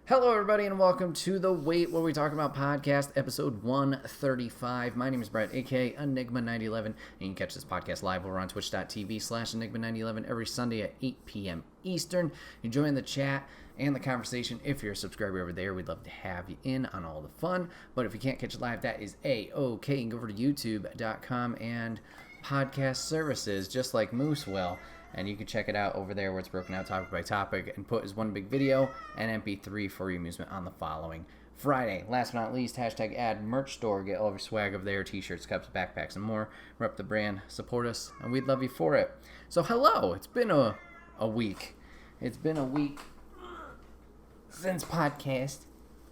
Hello, everybody, and welcome to the Wait What We Talk About podcast, episode 135. My name is Bret, aka Enigma9011, and you can catch this podcast live over on twitch.tv/Enigma9011 every Sunday at 8 p.m. Eastern. You join the chat and the conversation. If you're a subscriber over there, we'd love to have you in on all the fun. But if you can't catch it live, that is A-OK. You can go over to youtube.com and podcast services, just like Moose will. And you can check it out over there where it's broken out topic by topic and put as one big video and MP3 for your amusement on the following Friday. Last but not least, hashtag ad merch store. Get all of your swag over there, t-shirts, cups, backpacks, and more. Rep the brand, support us, and we'd love you for it. So hello, it's been a week. It's been a week since podcast.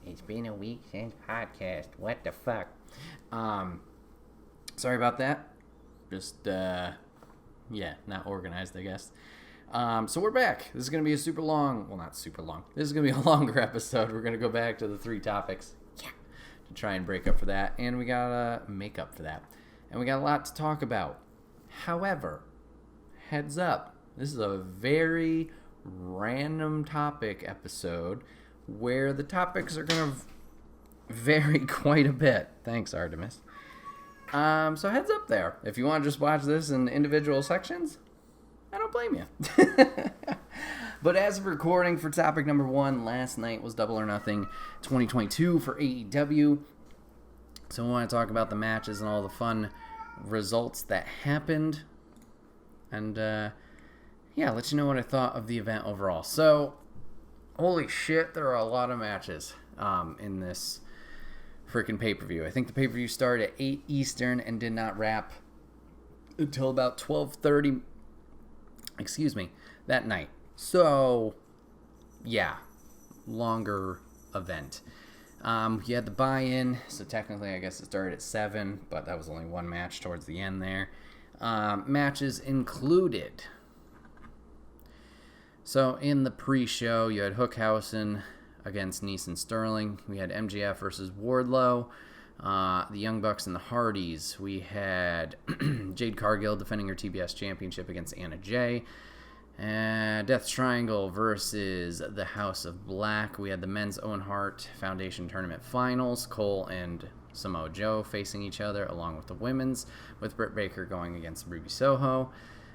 It's been a week since podcast. What the fuck? Sorry about that. Just, not organized, I guess. So we're back. This is going to be a super long, well, not super long. This is going to be a longer episode. We're going to go back to the three topics to try and break up for that. And we got to make up for that. And we got a lot to talk about. However, heads up, this is a very random topic episode where the topics are going to vary quite a bit. Thanks, Artemis. So heads up there. If you want to just watch this in individual sections, I don't blame you. But as of recording for topic number 1, last night was Double or Nothing 2022 for AEW. So we want to talk about the matches and all the fun results that happened. And, let you know what I thought of the event overall. So, holy shit, there are a lot of matches in this freaking pay-per-view. I think the pay-per-view started at 8 Eastern and did not wrap until about 12:30 that night. So yeah, longer event. You had the buy-in, so technically I guess it started at 7, but that was only one match towards the end there. Matches included, so in the pre-show you had Hookhausen against Nice and Sterling. We had MJF versus Wardlow, the Young Bucks and the Hardys. We had Jade Cargill defending her TBS championship against Anna Jay. Death Triangle versus the House of Black. We had the men's Owen Hart Foundation Tournament Finals. Cole and Samoa Joe facing each other, along with the women's, with Britt Baker going against Ruby Soho.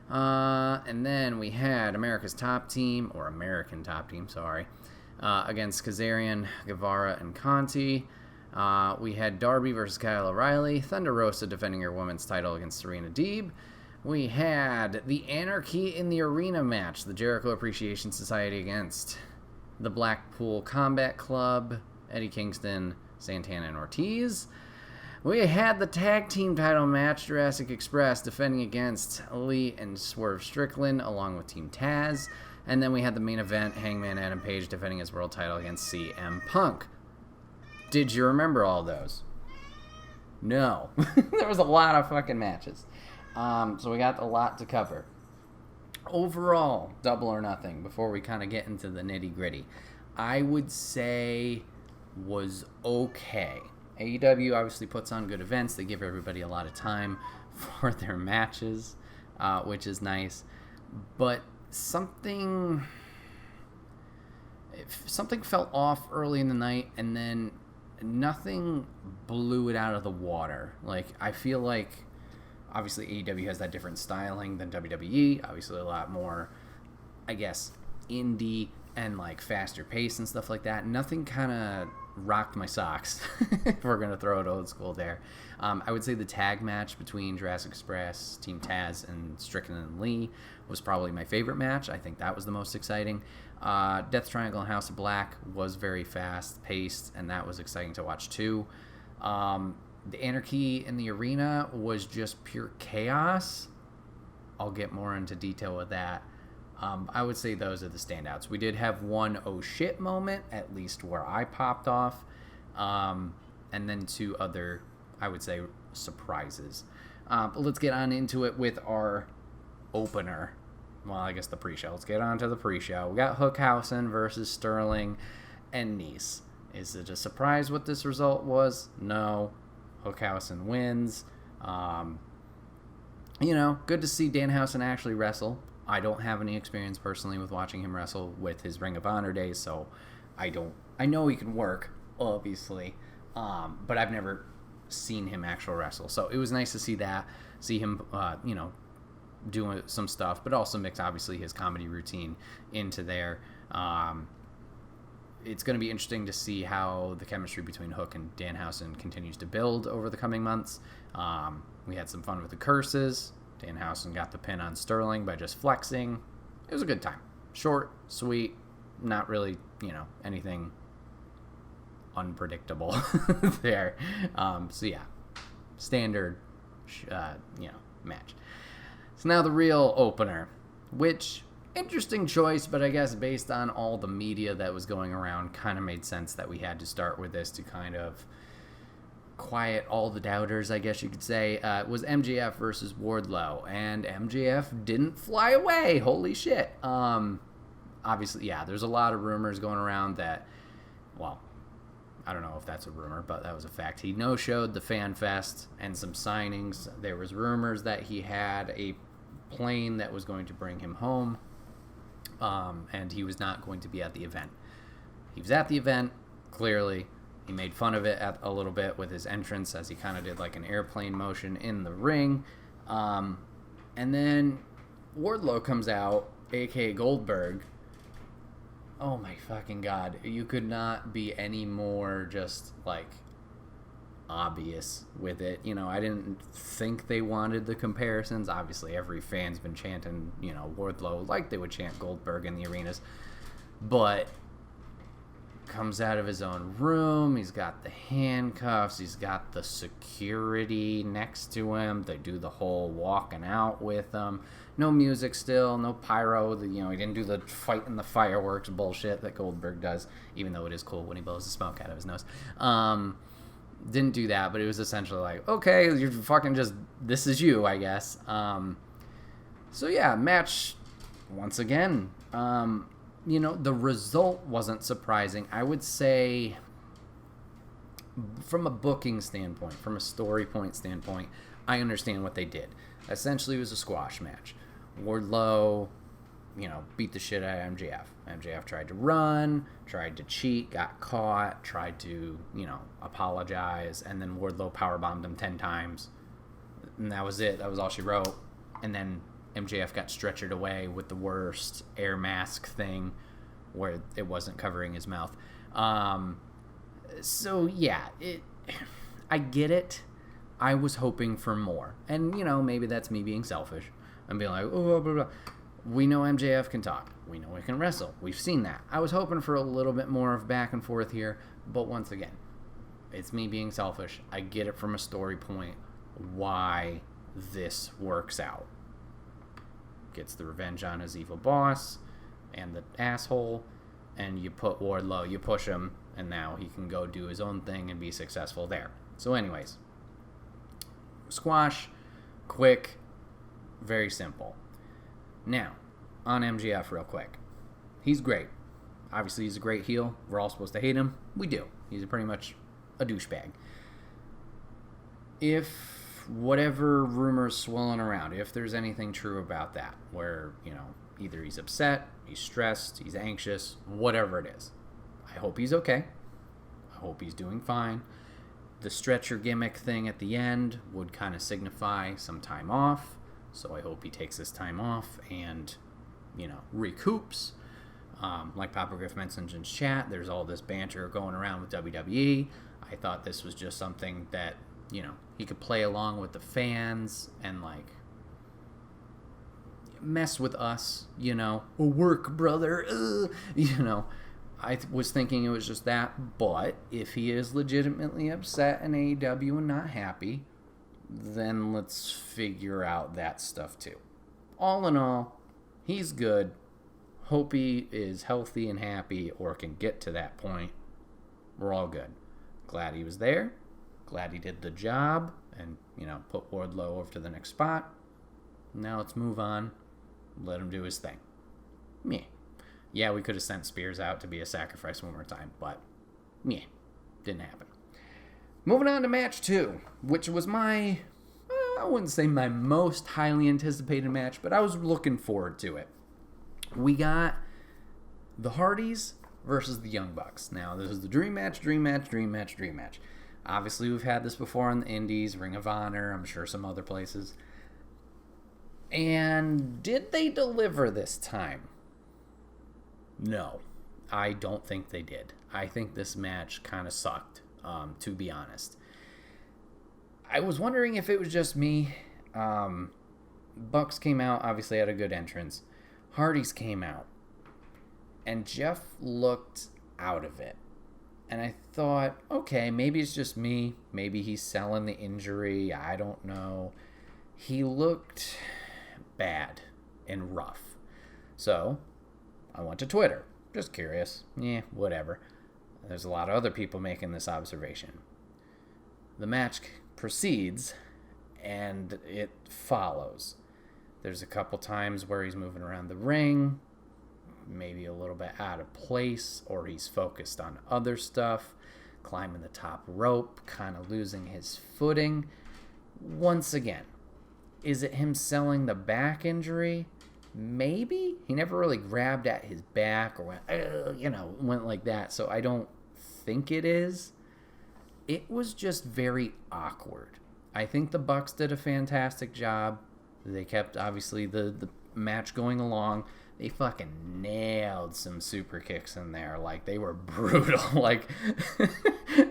And then we had American Top Team, against Kazarian, Guevara, and Conti. We had Darby versus Kyle O'Reilly. Thunder Rosa defending her women's title against Serena Deeb. We had the Anarchy in the Arena match. The Jericho Appreciation Society against the Blackpool Combat Club. Eddie Kingston, Santana, and Ortiz. We had the tag team title match. Jurassic Express defending against Lee and Swerve Strickland, along with Team Taz. And then we had the main event, Hangman Adam Page defending his world title against CM Punk. Did you remember all those? No. There was a lot of fucking matches. So we got a lot to cover. Overall, Double or Nothing, before we kind of get into the nitty-gritty, I would say was okay. AEW obviously puts on good events. They give everybody a lot of time for their matches, which is nice. But something felt off early in the night, and then nothing blew it out of the water. Like, I feel like obviously AEW has that different styling than WWE, obviously a lot more, I guess, indie and like faster pace and stuff like that. Nothing kind of rocked my socks, if we're going to throw it old school there. I would say the tag match between Jurassic Express, Team Taz, and Strickland and Lee was probably my favorite match. I think that was the most exciting. Death Triangle and House of Black was very fast-paced, and that was exciting to watch too. The Anarchy in the Arena was just pure chaos. I'll get more into detail with that. I would say those are the standouts. We did have one oh shit moment, at least where I popped off, and then two other, I would say, surprises. But let's get on into it with our opener. Well, I guess the pre-show. Let's get on to the pre-show. We got Hookhausen versus Sterling and Nice. Is it a surprise what this result was? No. Hookhausen wins. Good to see Danhausen actually wrestle. I don't have any experience personally with watching him wrestle with his Ring of Honor days, so I don't I know he can work, obviously, but I've never seen him actual wrestle. So it was nice to see that, see him, doing some stuff, but also mix, obviously, his comedy routine into there. It's going to be interesting to see how the chemistry between Hook and Danhausen continues to build over the coming months. We had some fun with the curses. Danhausen got the pin on Sterling by just flexing. It was a good time. Short, sweet, not really, anything unpredictable there. So yeah, standard, match. So now the real opener, which, interesting choice, but I guess based on all the media that was going around, kind of made sense that we had to start with this to kind of quiet all the doubters, I guess you could say. It was MJF versus Wardlow, and MJF didn't fly away. Holy shit. Obviously, yeah, there's a lot of rumors going around that, well, I don't know if that's a rumor, but that was a fact. He no-showed the Fan Fest and some signings. There was rumors that he had a plane that was going to bring him home, and he was not going to be at the event. He was at the event, clearly. He made fun of it a little bit with his entrance, as he kind of did like an airplane motion in the ring. And then Wardlow comes out, a.k.a. Goldberg. Oh my fucking God. You could not be any more just like obvious with it. I didn't think they wanted the comparisons. Obviously, every fan's been chanting, Wardlow like they would chant Goldberg in the arenas. But comes out of his own room. He's got the handcuffs. He's got the security next to him. They do the whole walking out with him. No music still. No pyro. He didn't do the fight in the fireworks bullshit that Goldberg does, even though it is cool when he blows the smoke out of his nose. Didn't do that, but it was essentially like, okay, you're fucking just, this is you, I guess. So yeah, match once again. The result wasn't surprising. I would say from a booking standpoint, from a story point standpoint, I understand what they did. Essentially, it was a squash match. Wardlow, beat the shit out of MJF. MJF tried to run, tried to cheat, got caught, tried to, apologize, and then Wardlow powerbombed him 10 times. And that was it. That was all she wrote. And then MJF got stretchered away with the worst air mask thing where it wasn't covering his mouth. So, yeah, I get it. I was hoping for more. And, maybe that's me being selfish and being like, oh, blah, blah, blah. We know MJF can talk. We know he can wrestle. We've seen that. I was hoping for a little bit more of back and forth here. But once again, it's me being selfish. I get it from a story point why this works out. Gets the revenge on his evil boss and the asshole, and you put Wardlow, you push him, and now he can go do his own thing and be successful there. So anyways, squash, quick, very simple. Now, on MJF real quick. He's great. Obviously, he's a great heel. We're all supposed to hate him. We do. He's pretty much a douchebag. If whatever rumors swirling around, if there's anything true about that, where, either he's upset, he's stressed, he's anxious, whatever it is, I hope he's okay. I hope he's doing fine. The stretcher gimmick thing at the end would kind of signify some time off, so I hope he takes this time off and, recoups. Like Papa Griff mentioned in chat, there's all this banter going around with WWE. I thought this was just something that, he could play along with the fans and, mess with us, work, brother, I was thinking it was just that, but if he is legitimately upset in AEW and not happy, then let's figure out that stuff too. All in all, he's good. Hope he is healthy and happy or can get to that point. We're all good. Glad he was there. Glad he did the job and, put Wardlow over to the next spot. Now let's move on. Let him do his thing. Meh. Yeah, we could have sent Spears out to be a sacrifice one more time, but meh. Didn't happen. Moving on to match 2, which was I wouldn't say my most highly anticipated match, but I was looking forward to it. We got the Hardys versus the Young Bucks. Now, this is the dream match. Obviously, we've had this before on the Indies, Ring of Honor, I'm sure some other places. And did they deliver this time? No, I don't think they did. I think this match kind of sucked, to be honest. I was wondering if it was just me. Bucks came out, obviously had a good entrance. Hardys came out. And Jeff looked out of it. And I thought, okay, maybe it's just me. Maybe he's selling the injury. I don't know. He looked bad and rough. So, I went to Twitter. Just curious. Yeah, whatever. There's a lot of other people making this observation. The match proceeds, and it follows. There's a couple times where he's moving around the ring, maybe a little bit out of place, or he's focused on other stuff, climbing the top rope, kind of losing his footing. Once again, is it him selling the back injury? Maybe. He never really grabbed at his back or went like that, so I don't think it is. It was just very awkward. I think the Bucks did a fantastic job. They kept, obviously, the match going along. They fucking nailed some super kicks in there. Like, they were brutal. Like,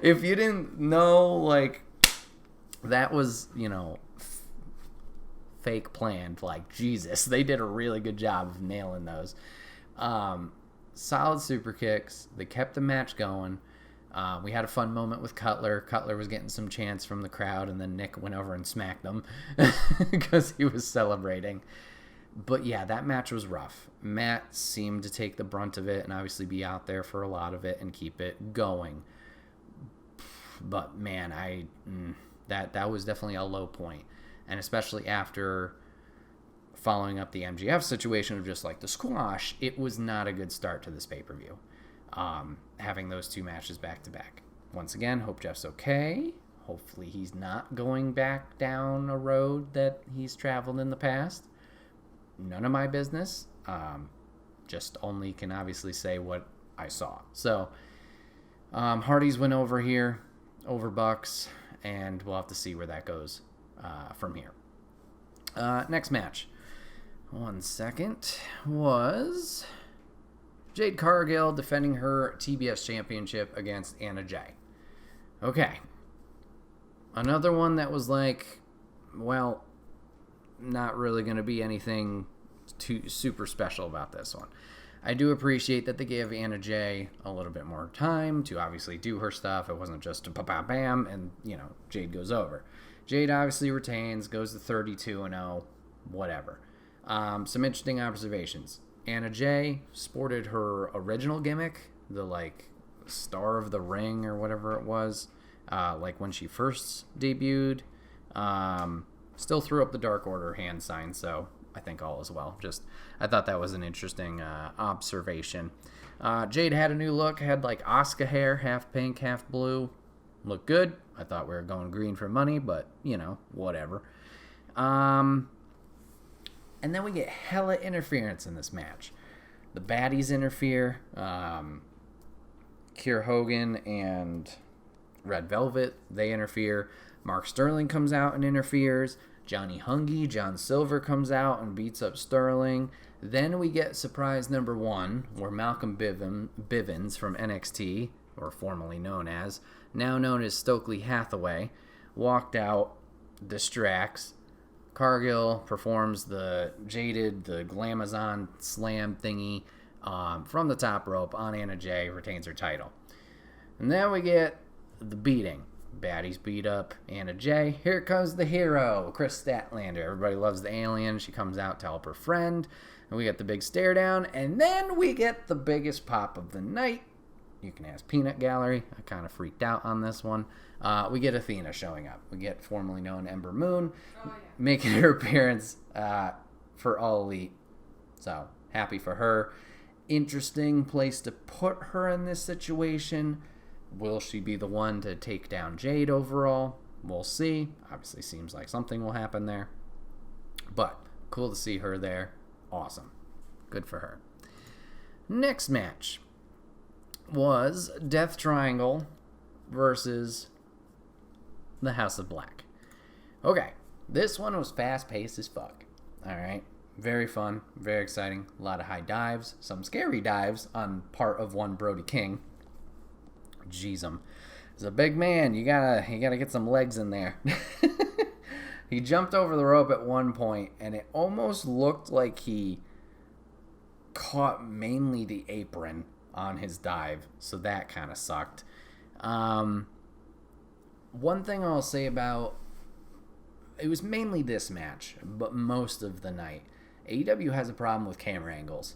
if you didn't know, like, that was, fake planned. Like, Jesus, they did a really good job of nailing those. Solid super kicks. They kept the match going. We had a fun moment with Cutler. Cutler was getting some chants from the crowd, and then Nick went over and smacked them because he was celebrating. But yeah, that match was rough. Matt seemed to take the brunt of it and obviously be out there for a lot of it and keep it going. But man, that was definitely a low point. And especially after following up the MJF situation of just like the squash, it was not a good start to this pay-per-view. Having those two matches back to back. Once again, hope Jeff's okay. Hopefully he's not going back down a road that he's traveled in the past. None of my business. Just only can obviously say what I saw. So, Hardy's went over here, over Bucks, and we'll have to see where that goes from here. Next match. 1 second. Was Jade Cargill defending her TBS championship against Anna Jay. Okay. Another one that was like, well, not really going to be anything too super special about this one. I do appreciate that they gave Anna Jay a little bit more time to obviously do her stuff. It wasn't just a bam and, Jade goes over. Jade obviously retains, goes to 32-0, whatever. Some interesting observations. Anna Jay sported her original gimmick, the Star of the Ring or whatever it was, when she first debuted. Still threw up the Dark Order hand sign, so I think all is well. I thought that was an interesting observation. Jade had a new look, had Asuka hair, half pink, half blue. Looked good. I thought we were going green for money, but, whatever. And then we get hella interference in this match. The baddies interfere. Kier Hogan and Red Velvet, they interfere. Mark Sterling comes out and interferes. Johnny Hungy, John Silver comes out and beats up Sterling. Then we get surprise number 1, where Malcolm Bivens from NXT, or formerly known as, now known as Stokely Hathaway, walked out, distracts. Cargill performs the Glamazon slam thingy from the top rope on Anna Jay, retains her title. And then we get the beating. Baddies beat up Anna Jay. Here comes the hero, Chris Statlander. Everybody loves the alien. She comes out to help her friend. And we get the big stare down. And then we get the biggest pop of the night. You can ask Peanut Gallery. I kind of freaked out on this one. We get Athena showing up. We get formerly known Ember Moon making her appearance for All Elite. So, happy for her. Interesting place to put her in this situation. Will she be the one to take down Jade overall? We'll see. Obviously seems like something will happen there. But cool to see her there. Awesome. Good for her. Next match. was Death Triangle versus the House of Black. Okay, this one was fast-paced as fuck. Alright, very fun, very exciting. A lot of high dives, some scary dives on part of one Brody King. Jeez, he's a big man. You gotta get some legs in there. He jumped over the rope at one point, and it almost looked like he caught mainly the apron on his dive, so that kind of sucked. One thing I'll say about it was mainly this match, but most of the night, AEW has a problem with camera angles.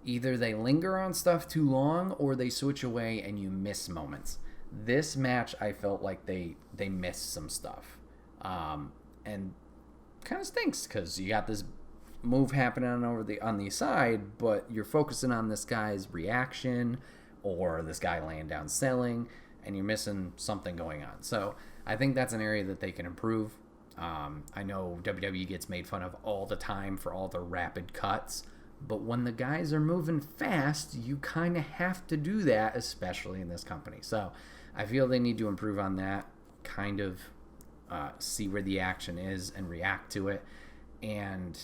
Either they linger on stuff too long, or they switch away and you miss moments. This match, I felt like they missed some stuff. And kind of stinks because you got this move happening on the side, but you're focusing on this guy's reaction or this guy laying down selling, and you're missing something going on. So I think that's an area that they can improve. I know WWE gets made fun of all the time for all the rapid cuts, but when the guys are moving fast, you kind of have to do that, especially in this company. So I feel they need to improve on that, kind of see where the action is and react to it. And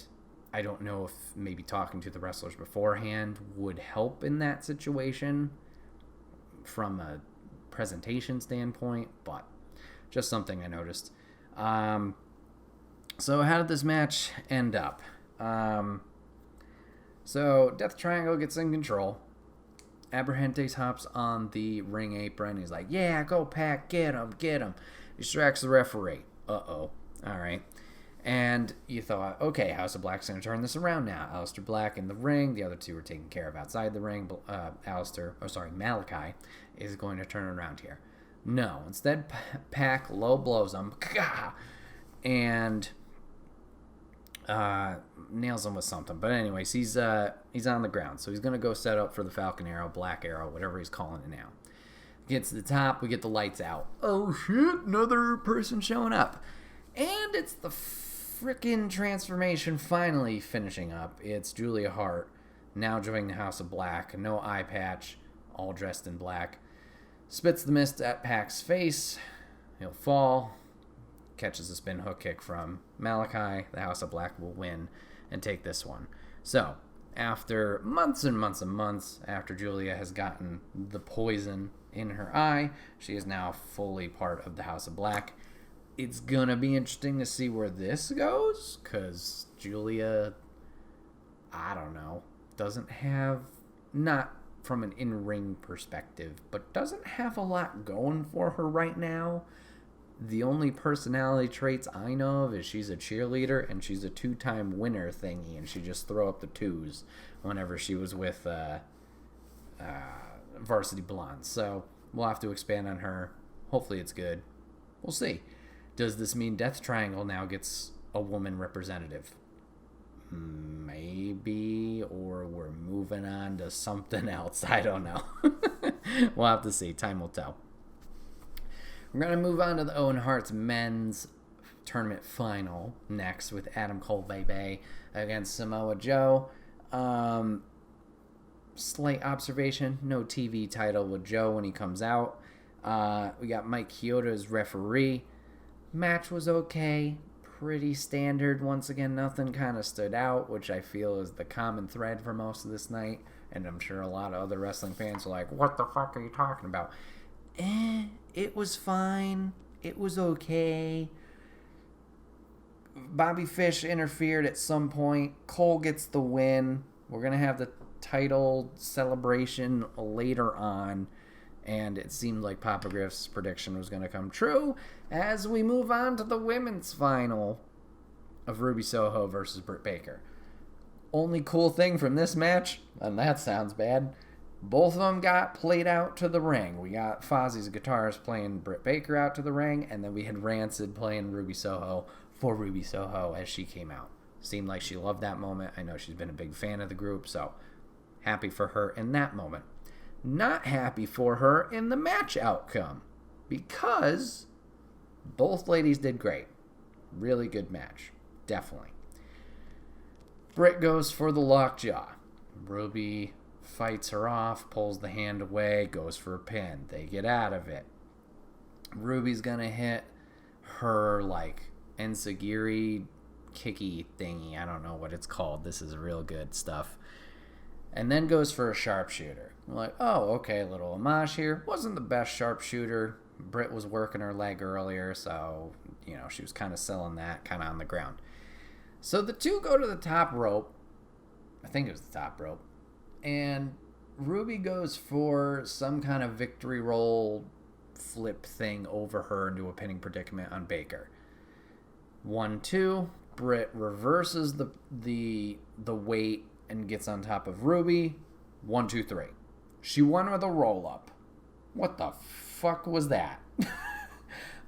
I don't know if maybe talking to the wrestlers beforehand would help in that situation from a presentation standpoint, but just something I noticed. So how did this match end up? So Death Triangle gets in control. Abrahantes hops on the ring apron. He's like, yeah, go Pac, get him. Distracts the referee. Uh-oh. All right. And you thought, okay, House of Black's going to turn this around now. Aleister Black in the ring. The other two were taken care of outside the ring. Malachi is going to turn around here. No. Instead, Pac low blows him. And nails him with something. But anyways, he's on the ground. So he's going to go set up for the Falcon Arrow, Black Arrow, whatever he's calling it now. Gets to the top, we get the lights out. Oh shit, another person showing up. And it's the frickin' transformation finally finishing up. It's Julia Hart, now joining the House of Black. No eye patch, all dressed in black. Spits the mist at Pac's face. He'll fall. Catches a spin hook kick from Malachi. The House of Black will win and take this one. So, after months and months and months, after Julia has gotten the poison in her eye, she is now fully part of the House of Black. It's gonna be interesting to see where this goes, because Julia, I don't know, doesn't have, not from an in-ring perspective, but doesn't have a lot going for her right now. The only personality traits I know of is she's a cheerleader and she's a 2-time winner thingy, and she just throw up the 2s whenever she was with Varsity Blondes. So we'll have to expand on her. Hopefully it's good. We'll see. Does this mean Death Triangle now gets a woman representative? Maybe, or we're moving on to something else. I don't know. We'll have to see. Time will tell. We're going to move on to the Owen Hart's men's tournament final next with Adam Cole Bay against Samoa Joe. Slight observation, no TV title with Joe when he comes out. We got Mike Chioda as referee. Match was okay, pretty standard. Once again, nothing kind of stood out, which I feel is the common thread for most of this night. And I'm sure a lot of other wrestling fans are like, what the fuck are you talking about? It was fine. It was okay. Bobby Fish interfered at some point. Cole gets the win. We're going to have the title celebration later on. And it seemed like Papa Griff's prediction was going to come true as we move on to the women's final of Ruby Soho versus Britt Baker. Only cool thing from this match, and that sounds bad, both of them got played out to the ring. We got Fozzie's guitarist playing Britt Baker out to the ring, and then we had Rancid playing Ruby Soho for Ruby Soho as she came out. Seemed like she loved that moment. I know she's been a big fan of the group, so happy for her in that moment. Not happy for her in the match outcome, because both ladies did great. Really good match. Definitely. Britt goes for the lockjaw. Ruby fights her off, pulls the hand away, goes for a pin. They get out of it. Ruby's gonna hit her, like, enziguri kicky thingy. I don't know what it's called. This is real good stuff. And then goes for a sharpshooter. I'm like, oh, okay, a little homage here. Wasn't the best sharpshooter. Britt was working her leg earlier, so, you know, she was kind of selling that kind of on the ground. So the two go to the top rope. I think it was the top rope. And Ruby goes for some kind of victory roll flip thing over her into a pinning predicament on Baker. 1-2. Britt reverses the weight and gets on top of Ruby. 1-2-3. She won with a roll-up. What the fuck was that?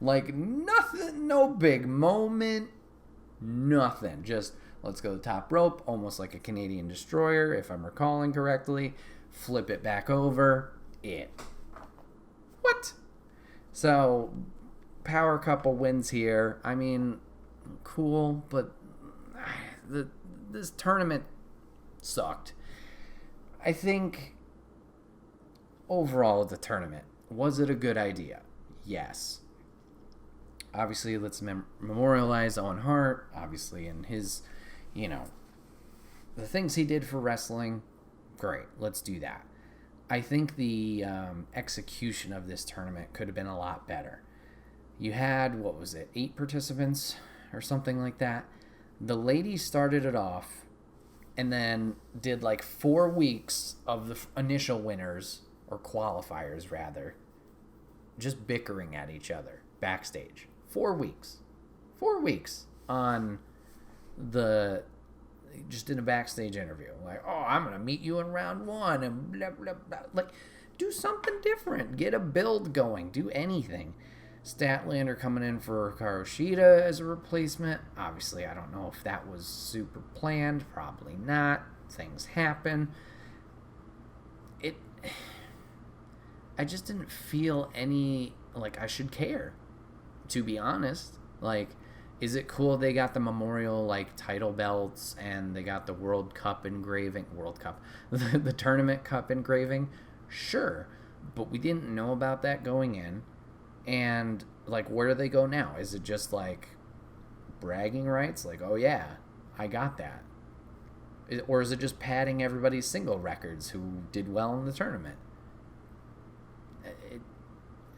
Like, nothing, no big moment, nothing. Just, let's go to the top rope, almost like a Canadian destroyer, if I'm recalling correctly. Flip it back over. What? So, power couple wins here. I mean, cool, but this tournament sucked. I think overall the tournament, was it a good idea? Yes. Obviously, let's memorialize Owen Hart, obviously, and his, you know, the things he did for wrestling. Great, let's do that. I think the execution of this tournament could have been a lot better. You had, 8 participants or something like that. The ladies started it off and then did like 4 weeks of the initial winners, or qualifiers rather, just bickering at each other backstage. 4 weeks. 4 weeks on just in a backstage interview. Like, oh, I'm going to meet you in round 1 and blah, blah, blah. Like, do something different. Get a build going. Do anything. Statlander coming in for Hikaru Shida as a replacement. Obviously, I don't know if that was super planned. Probably not. Things happen. I just didn't feel any, like, I should care, to be honest. Like, is it cool they got the memorial, like, title belts and they got the World Cup engraving, the Tournament Cup engraving? Sure, but we didn't know about that going in. And, like, where do they go now? Is it just, like, bragging rights? Like, oh, yeah, I got that. Or is it just padding everybody's single records who did well in the tournament?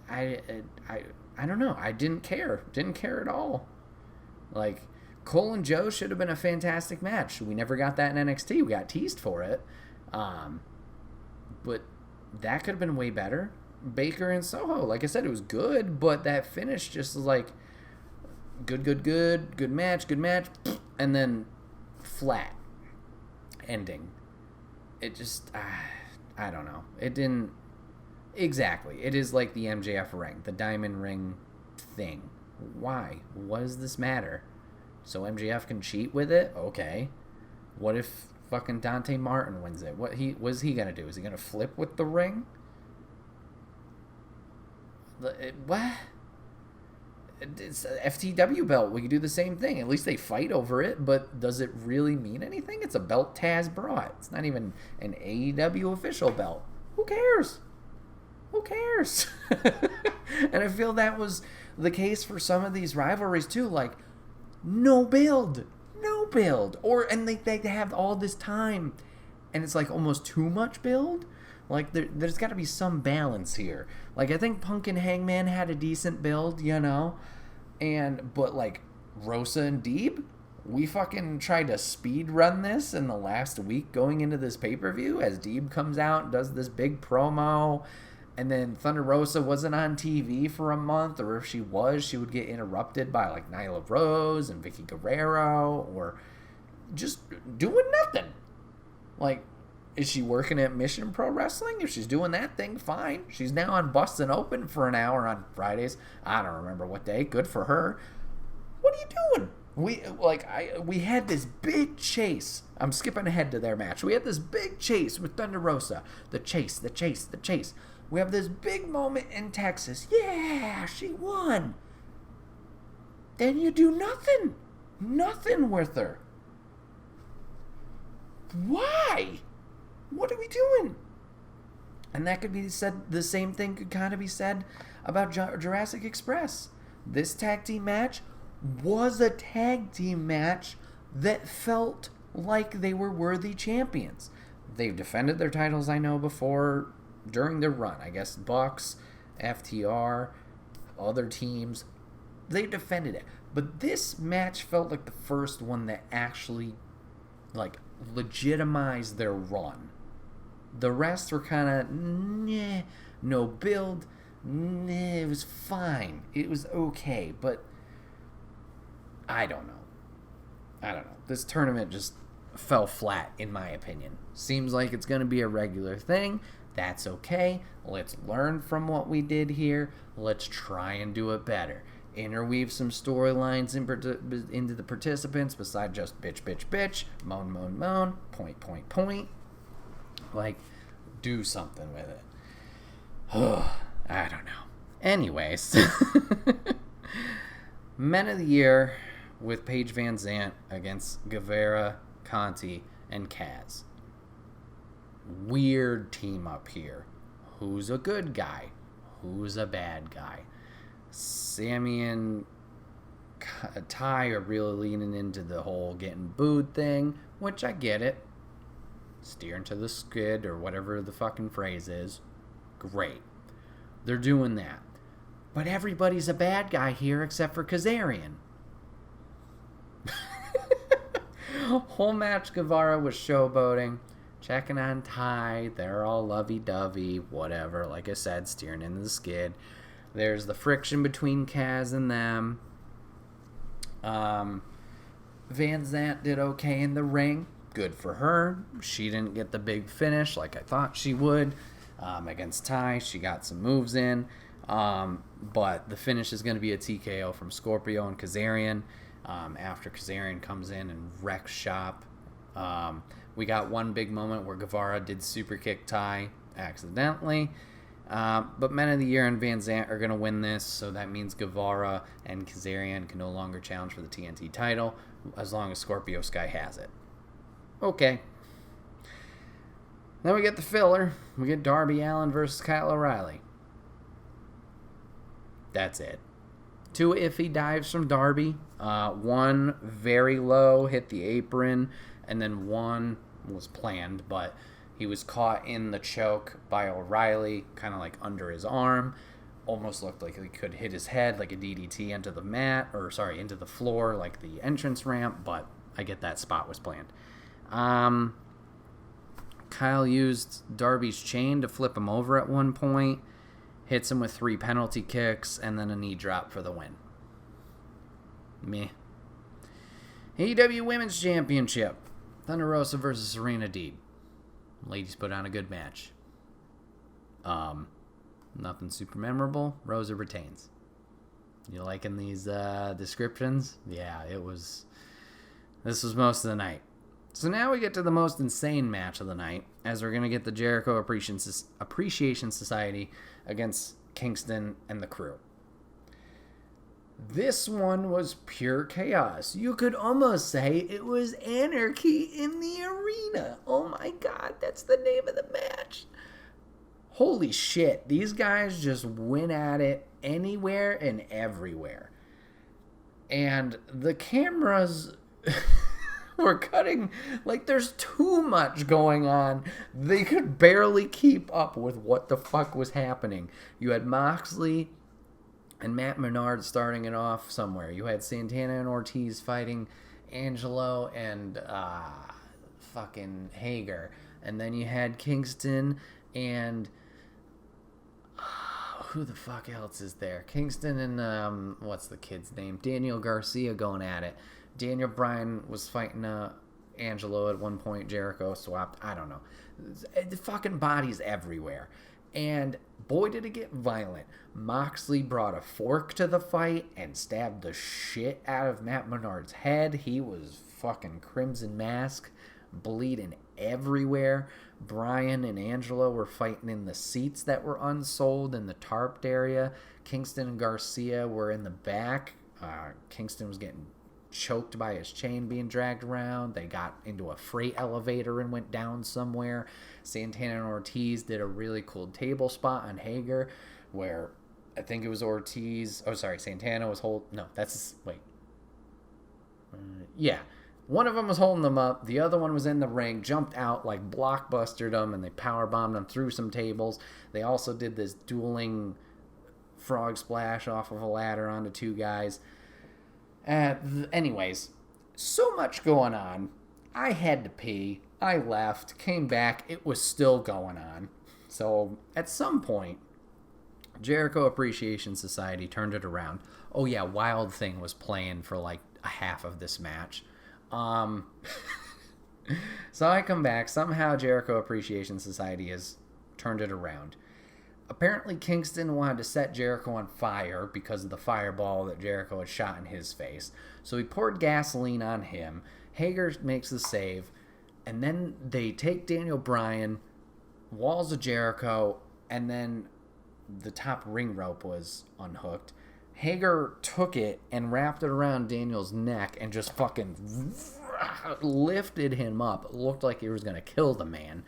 I don't know. I didn't care. Didn't care at all. Like, Cole and Joe should have been a fantastic match. We never got that in NXT. We got teased for it. But that could have been way better. Baker and Soho, like I said, it was good, but that finish just was like good match, and then flat ending. It just, I don't know. It didn't, exactly. It is like the MJF ring, the diamond ring thing. Why? What does this matter? So MJF can cheat with it? Okay. What if fucking Dante Martin wins it? What is he gonna do? Is he gonna flip with the ring? What? It's a FTW belt. We can do the same thing. At least they fight over it, but does it really mean anything? It's a belt Taz brought. It's not even an AEW official belt. Who cares? Who cares? And I feel that was the case for some of these rivalries too. Like, no build. And they have all this time, and it's like almost too much build. Like, there's got to be some balance here. Like, I think Punk and Hangman had a decent build, you know? But, like, Rosa and Deeb, we fucking tried to speed run this in the last week going into this pay-per-view as Deeb comes out and does this big promo. And then Thunder Rosa wasn't on TV for a month, or if she was, she would get interrupted by, like, Nyla Rose and Vicky Guerrero, or just doing nothing. Like, is she working at Mission Pro Wrestling? If she's doing that thing, fine. She's now on Bustin' Open for an hour on Fridays. I don't remember what day. Good for her. What are you doing? We had this big chase. I'm skipping ahead to their match. We had this big chase with Thunder Rosa. The chase. We have this big moment in Texas. Yeah, she won. Then you do nothing. Nothing with her. Why? What are we doing? And that could be said, the same thing could kind of be said about Jurassic Express. This tag team match was a tag team match that felt like they were worthy champions. They've defended their titles, I know, before, during their run. I guess Bucks, FTR, other teams, they defended it. But this match felt like the first one that actually, like, legitimized their run. The rest were kind of, no build, it was fine. It was okay, but I don't know. This tournament just fell flat, in my opinion. Seems like it's going to be a regular thing. That's okay. Let's learn from what we did here. Let's try and do it better. Interweave some storylines into the participants besides just bitch, moan, point. Like, do something with it. I don't know. Anyways. Men of the Year with Paige Van Zant against Guevara, Conti, and Kaz. Weird team up here. Who's a good guy? Who's a bad guy? Sammy and Ty are really leaning into the whole getting booed thing, which I get it. Steering to the skid or whatever the fucking phrase is. Great. They're doing that. But everybody's a bad guy here except for Kazarian. Whole match Guevara was showboating, checking on Ty. They're all lovey-dovey, whatever. Like I said, steering into the skid. There's the friction between Kaz and them. Van Zant did okay in the ring. Good for her. She didn't get the big finish like I thought she would. Against Ty, she got some moves in. But the finish is going to be a TKO from Scorpio and Kazarian. After Kazarian comes in and wrecks shop. We got one big moment where Guevara did super kick Ty accidentally. But Men of the Year and Van Zant are going to win this, so that means Guevara and Kazarian can no longer challenge for the TNT title as long as Scorpio Sky has it. Okay. Then we get the filler. We get Darby Allin versus Kyle O'Reilly. That's it. 2 iffy dives from Darby. One very low, hit the apron, and then one was planned, but he was caught in the choke by O'Reilly, kind of like under his arm. Almost looked like he could hit his head like a DDT into the floor, like the entrance ramp, but I get that spot was planned. Kyle used Darby's chain to flip him over at one point, hits him with 3 penalty kicks, and then a knee drop for the win. Meh. AEW Women's Championship. Thunder Rosa versus Serena Deeb. Ladies put on a good match. Nothing super memorable. Rosa retains. You liking these descriptions? Yeah, this was most of the night. So now we get to the most insane match of the night, as we're going to get the Jericho Appreciation Society against Kingston and the Crew. This one was pure chaos. You could almost say it was anarchy in the arena. Oh my god, that's the name of the match. Holy shit, these guys just went at it anywhere and everywhere. And the cameras were cutting, like there's too much going on. They could barely keep up with what the fuck was happening. You had Moxley and Matt Menard starting it off somewhere. You had Santana and Ortiz fighting Angelo and fucking Hager. And then you had Kingston and who the fuck else is there? Kingston and what's the kid's name? Daniel Garcia going at it. Daniel Bryan was fighting Angelo at one point. Jericho swapped. I don't know. The fucking bodies everywhere. And boy, did it get violent. Moxley brought a fork to the fight and stabbed the shit out of Matt Menard's head. He was fucking Crimson Mask, bleeding everywhere. Bryan and Angelo were fighting in the seats that were unsold in the tarped area. Kingston and Garcia were in the back. Kingston was getting choked by his chain being dragged around. They got into a freight elevator and went down somewhere. Santana and Ortiz did a really cool table spot on Hager where I think it was Santana was yeah. One of them was holding them up. The other one was in the ring, jumped out, like blockbustered them, and they powerbombed them through some tables. They also did this dueling frog splash off of a ladder onto two guys. Anyways, so much going on. I had to pee. I left, came back. It was still going on. So at some point, Jericho Appreciation Society turned it around. Oh yeah, Wild Thing was playing for like a half of this match. So I come back. Somehow Jericho Appreciation Society has turned it around. Apparently Kingston wanted to set Jericho on fire because of the fireball that Jericho had shot in his face. So he poured gasoline on him. Hager makes the save. And then they take Daniel Bryan, walls of Jericho, and then the top ring rope was unhooked. Hager took it and wrapped it around Daniel's neck and just fucking lifted him up. It looked like he was going to kill the man.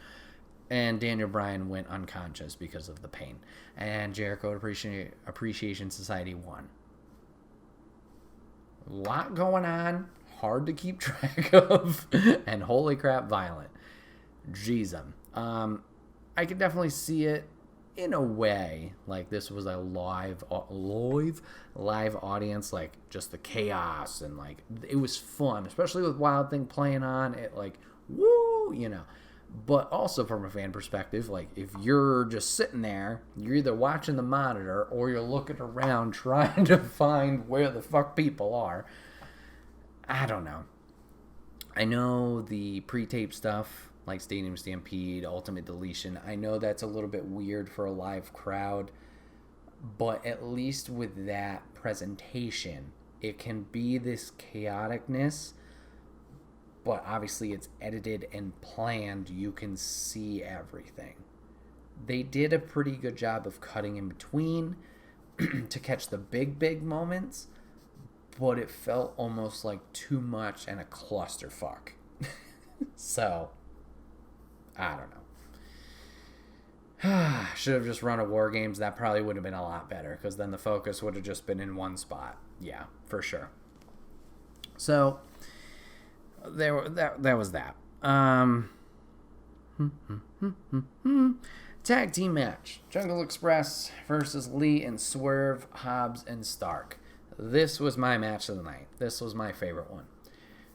And Daniel Bryan went unconscious because of the pain. And Jericho Appreciation Society won. A lot going on. Hard to keep track of. And holy crap, violent. Jeez. I could definitely see it in a way. Like this was a live audience. Like just the chaos. And like it was fun. Especially with Wild Thing playing on. It like, woo, you know. But also from a fan perspective, like if you're just sitting there, you're either watching the monitor or you're looking around trying to find where the fuck people are. I don't know. I know the pre-tape stuff, like Stadium Stampede, Ultimate Deletion, I know that's a little bit weird for a live crowd, but at least with that presentation, it can be this chaoticness. But obviously it's edited and planned. You can see everything. They did a pretty good job of cutting in between to catch the big moments. But it felt almost like too much and a clusterfuck. So, I don't know. Should have just run a War Games. That probably would have been a lot better. Because then the focus would have just been in one spot. Yeah, for sure. So that was that. Tag team match: Jungle Express versus Lee and Swerve, Hobbs and Stark. This was my match of the night. This was my favorite one.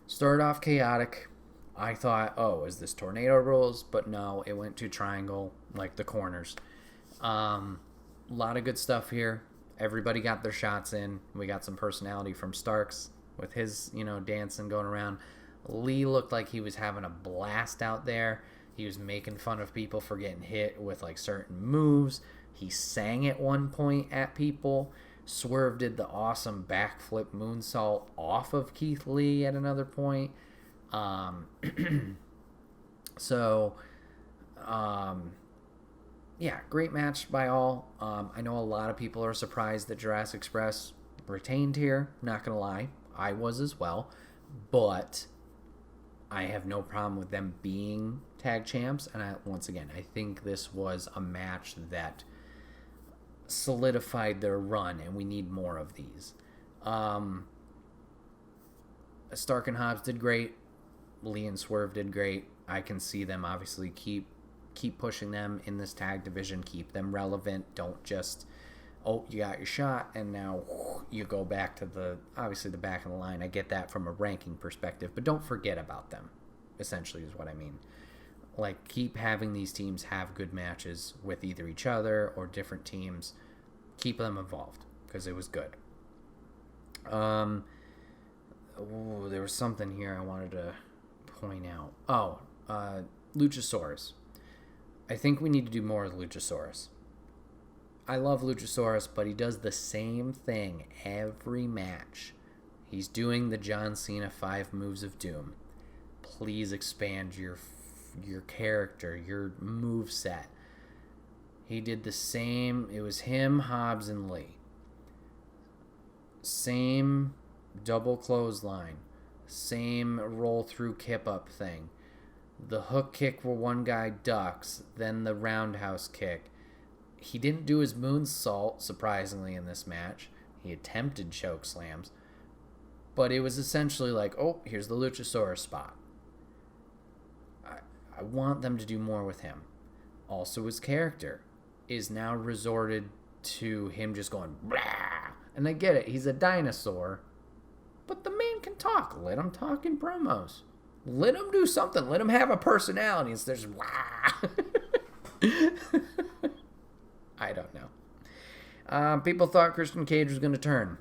Started off chaotic. I thought, oh, is this tornado rules? But no, it went to triangle, like the corners. A lot of good stuff here. Everybody got their shots in. We got some personality from Starks with his, dancing going around. Lee looked like he was having a blast out there. He was making fun of people for getting hit with like certain moves. He sang at one point at people. Swerve did the awesome backflip moonsault off of Keith Lee at another point. Yeah, great match by all. I know a lot of people are surprised that Jurassic Express retained here. Not gonna lie, I was as well. But I have no problem with them being tag champs. And once again, I think this was a match that solidified their run, and we need more of these. Stark and Hobbs did great. Lee and Swerve did great. I can see them obviously keep pushing them in this tag division, keep them relevant. Don't just, oh, you got your shot and now you go back to the back of the line. I get that from a ranking perspective, but don't forget about them, essentially is what I mean. Like, keep having these teams have good matches with either each other or different teams. Keep them involved, because it was good. There was something here I wanted to point out. Luchasaurus. I think we need to do more with Luchasaurus. I love Luchasaurus, but he does the same thing every match. He's doing the John Cena 5 moves of doom. Please expand your character, your move set. He did the same. It was him, Hobbs, and Lee. Same double clothesline. Same roll through kip up thing. The hook kick where one guy ducks, then the roundhouse kick. He didn't do his moonsault, surprisingly, in this match. He attempted choke slams. But it was essentially like, oh, here's the Luchasaurus spot. I want them to do more with him. Also, his character is now resorted to him just going, blah. And I get it, he's a dinosaur. But the man can talk. Let him talk in promos. Let him do something. Let him have a personality instead of just, wah. I don't know. People thought Christian Cage was going to turn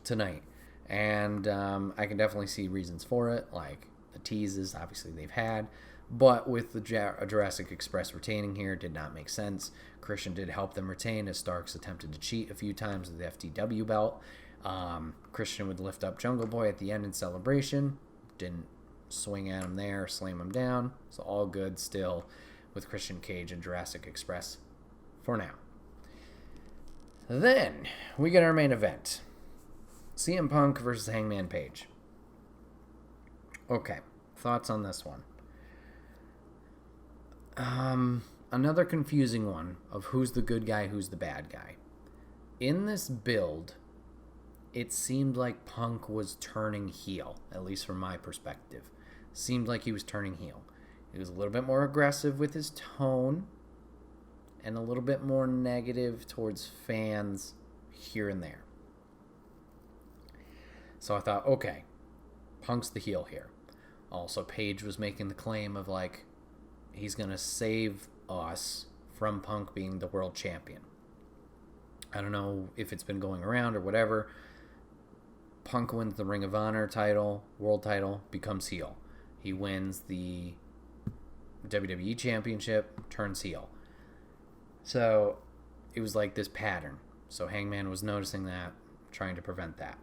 tonight. And I can definitely see reasons for it. Like the teases, obviously, they've had. But with the Jurassic Express retaining here, it did not make sense. Christian did help them retain as Starks attempted to cheat a few times with the FTW belt. Christian would lift up Jungle Boy at the end in celebration. Didn't swing at him there, slam him down. So all good still with Christian Cage and Jurassic Express for now. Then we get our main event. CM Punk versus Hangman Page. Okay, thoughts on this one? Another confusing one of who's the good guy, who's the bad guy. In this build, it seemed like Punk was turning heel, at least from my perspective. Seemed like he was turning heel. He was a little bit more aggressive with his tone and a little bit more negative towards fans here and there. So I thought, okay, Punk's the heel here. Also, Page was making the claim of, like, he's going to save us from Punk being the world champion. I don't know if it's been going around or whatever. Punk wins the Ring of Honor title, world title, becomes heel. He wins the WWE Championship, turns heel. So it was like this pattern. So Hangman was noticing that, trying to prevent that.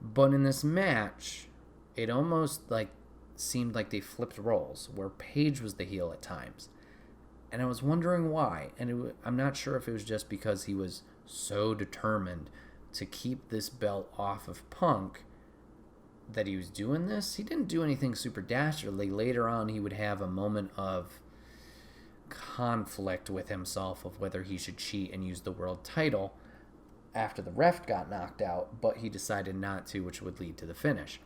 But in this match, it almost like seemed like they flipped roles, where Page was the heel at times. And I was wondering why. And I'm not sure if it was just because he was so determined to keep this belt off of Punk that he was doing this. He didn't do anything super dastardly. Later on, he would have a moment of conflict with himself of whether he should cheat and use the world title after the ref got knocked out, but he decided not to, which would lead to the finish.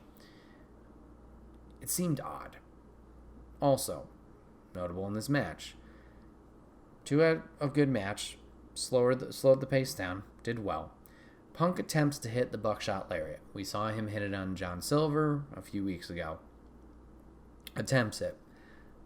It seemed odd. Also, notable in this match, two had a good match, slowed the pace down, did well. Punk attempts to hit the buckshot lariat. We saw him hit it on John Silver a few weeks ago. Attempts it.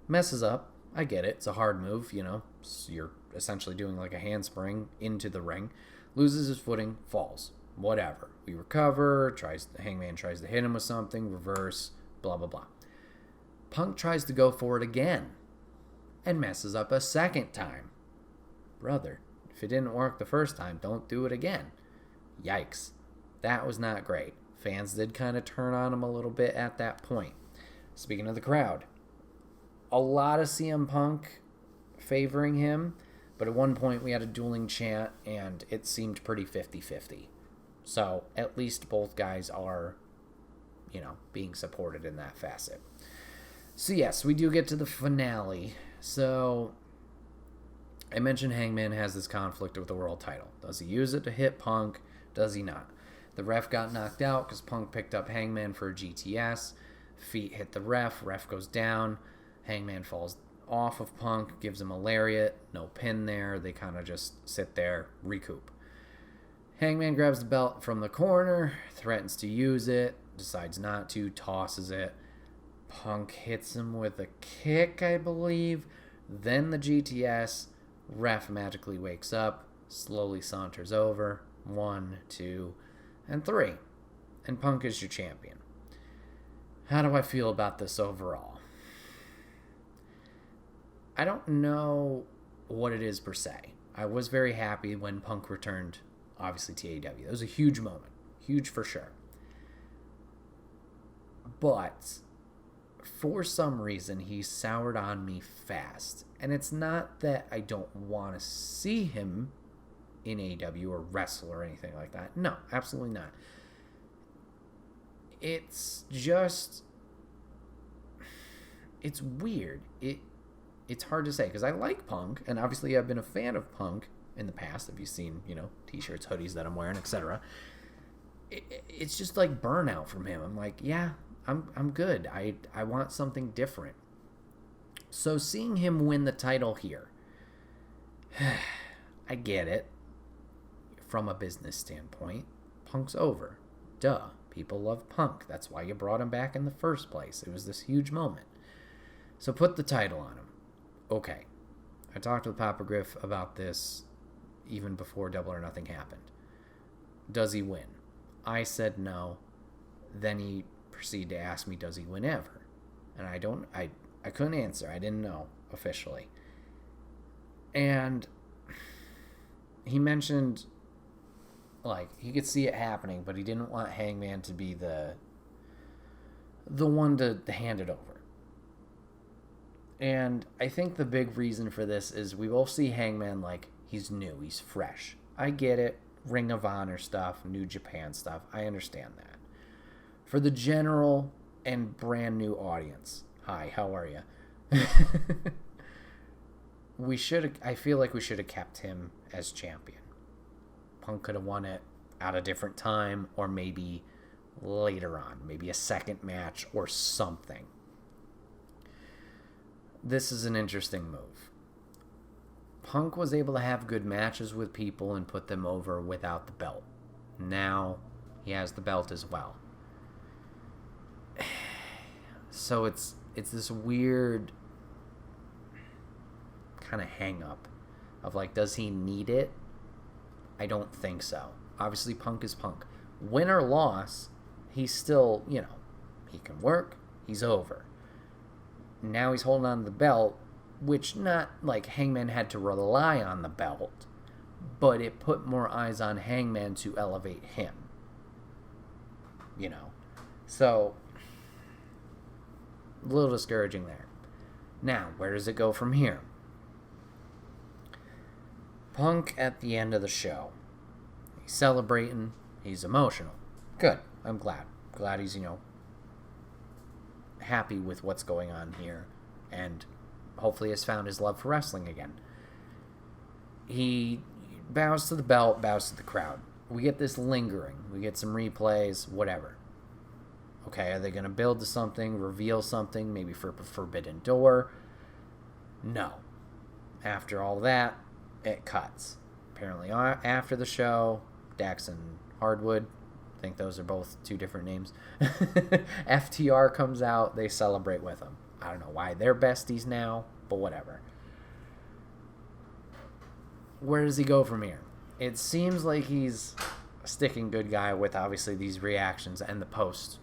Messes up. I get it. It's a hard move, you know. You're essentially doing like a handspring into the ring. Loses his footing, falls. Whatever. We recover. Hangman tries to hit him with something. Reverse. Blah, blah, blah. Punk tries to go for it again. And messes up a second time. Brother, if it didn't work the first time, don't do it again. Yikes. That was not great. Fans did kind of turn on him a little bit at that point. Speaking of the crowd, a lot of CM Punk favoring him, but at one point we had a dueling chant and it seemed pretty 50-50. So at least both guys are, you know, being supported in that facet. So yes, we do get to the finale. So I mentioned Hangman has this conflict with the world title. Does he use it to hit Punk? Does he not? The ref got knocked out because Punk picked up Hangman for a GTS. Feet hit the ref. Ref goes down. Hangman falls off of Punk, gives him a lariat. No pin there. They kind of just sit there, recoup. Hangman grabs the belt from the corner, threatens to use it, decides not to, tosses it. Punk hits him with a kick, I believe. Then the GTS. Ref magically wakes up, slowly saunters over. 1, 2, and 3. And Punk is your champion. How do I feel about this overall? I don't know what it is per se. I was very happy when Punk returned, obviously, to AEW. That was a huge moment. Huge for sure. But for some reason, he soured on me fast. And it's not that I don't want to see him in AEW or wrestle or anything like that. No, absolutely not. it's just, it's weird. It's hard to say because I like Punk, and obviously I've been a fan of Punk in the past. If you've seen, t-shirts, hoodies that I'm wearing, etc. It's just like burnout from him. I'm like, yeah, I'm good. I want something different. So seeing him win the title here, I get it. From a business standpoint, Punk's over. Duh. People love Punk. That's why you brought him back in the first place. It was this huge moment. So put the title on him. Okay. I talked with Papa Griff about this even before Double or Nothing happened. Does he win? I said no. Then he proceeded to ask me, does he win ever? And I couldn't answer. I didn't know officially. And he mentioned, like, he could see it happening, but he didn't want Hangman to be the one to hand it over. And I think the big reason for this is we both see Hangman like he's new, he's fresh. I get it. Ring of Honor stuff, New Japan stuff. I understand that. For the general and brand new audience, hi, how are you? I feel like we should have kept him as champion. Punk could have won it at a different time, or maybe later on, maybe a second match or something. This is an interesting move. Punk was able to have good matches with people and put them over without the belt. Now he has the belt as well. So it's this weird kind of hang up of like, does he need it? I don't think so. Obviously, Punk is Punk. Win or loss, he's still, he can work. He's over. Now he's holding on to the belt, which not like Hangman had to rely on the belt, but it put more eyes on Hangman to elevate him. So a little discouraging there. Now, where does it go from here? Punk at the end of the show. He's celebrating. He's emotional. Good. I'm glad. Glad he's, happy with what's going on here. And hopefully has found his love for wrestling again. He bows to the belt, bows to the crowd. We get this lingering. We get some replays, whatever. Okay, are they going to build to something, reveal something, maybe for Forbidden Door? No. After all that, it cuts. Apparently after the show, Dax and Hardwood, I think those are both two different names, FTR comes out, they celebrate with him. I don't know why they're besties now, but whatever. Where does he go from here? It seems like he's a sticking good guy with obviously these reactions and the post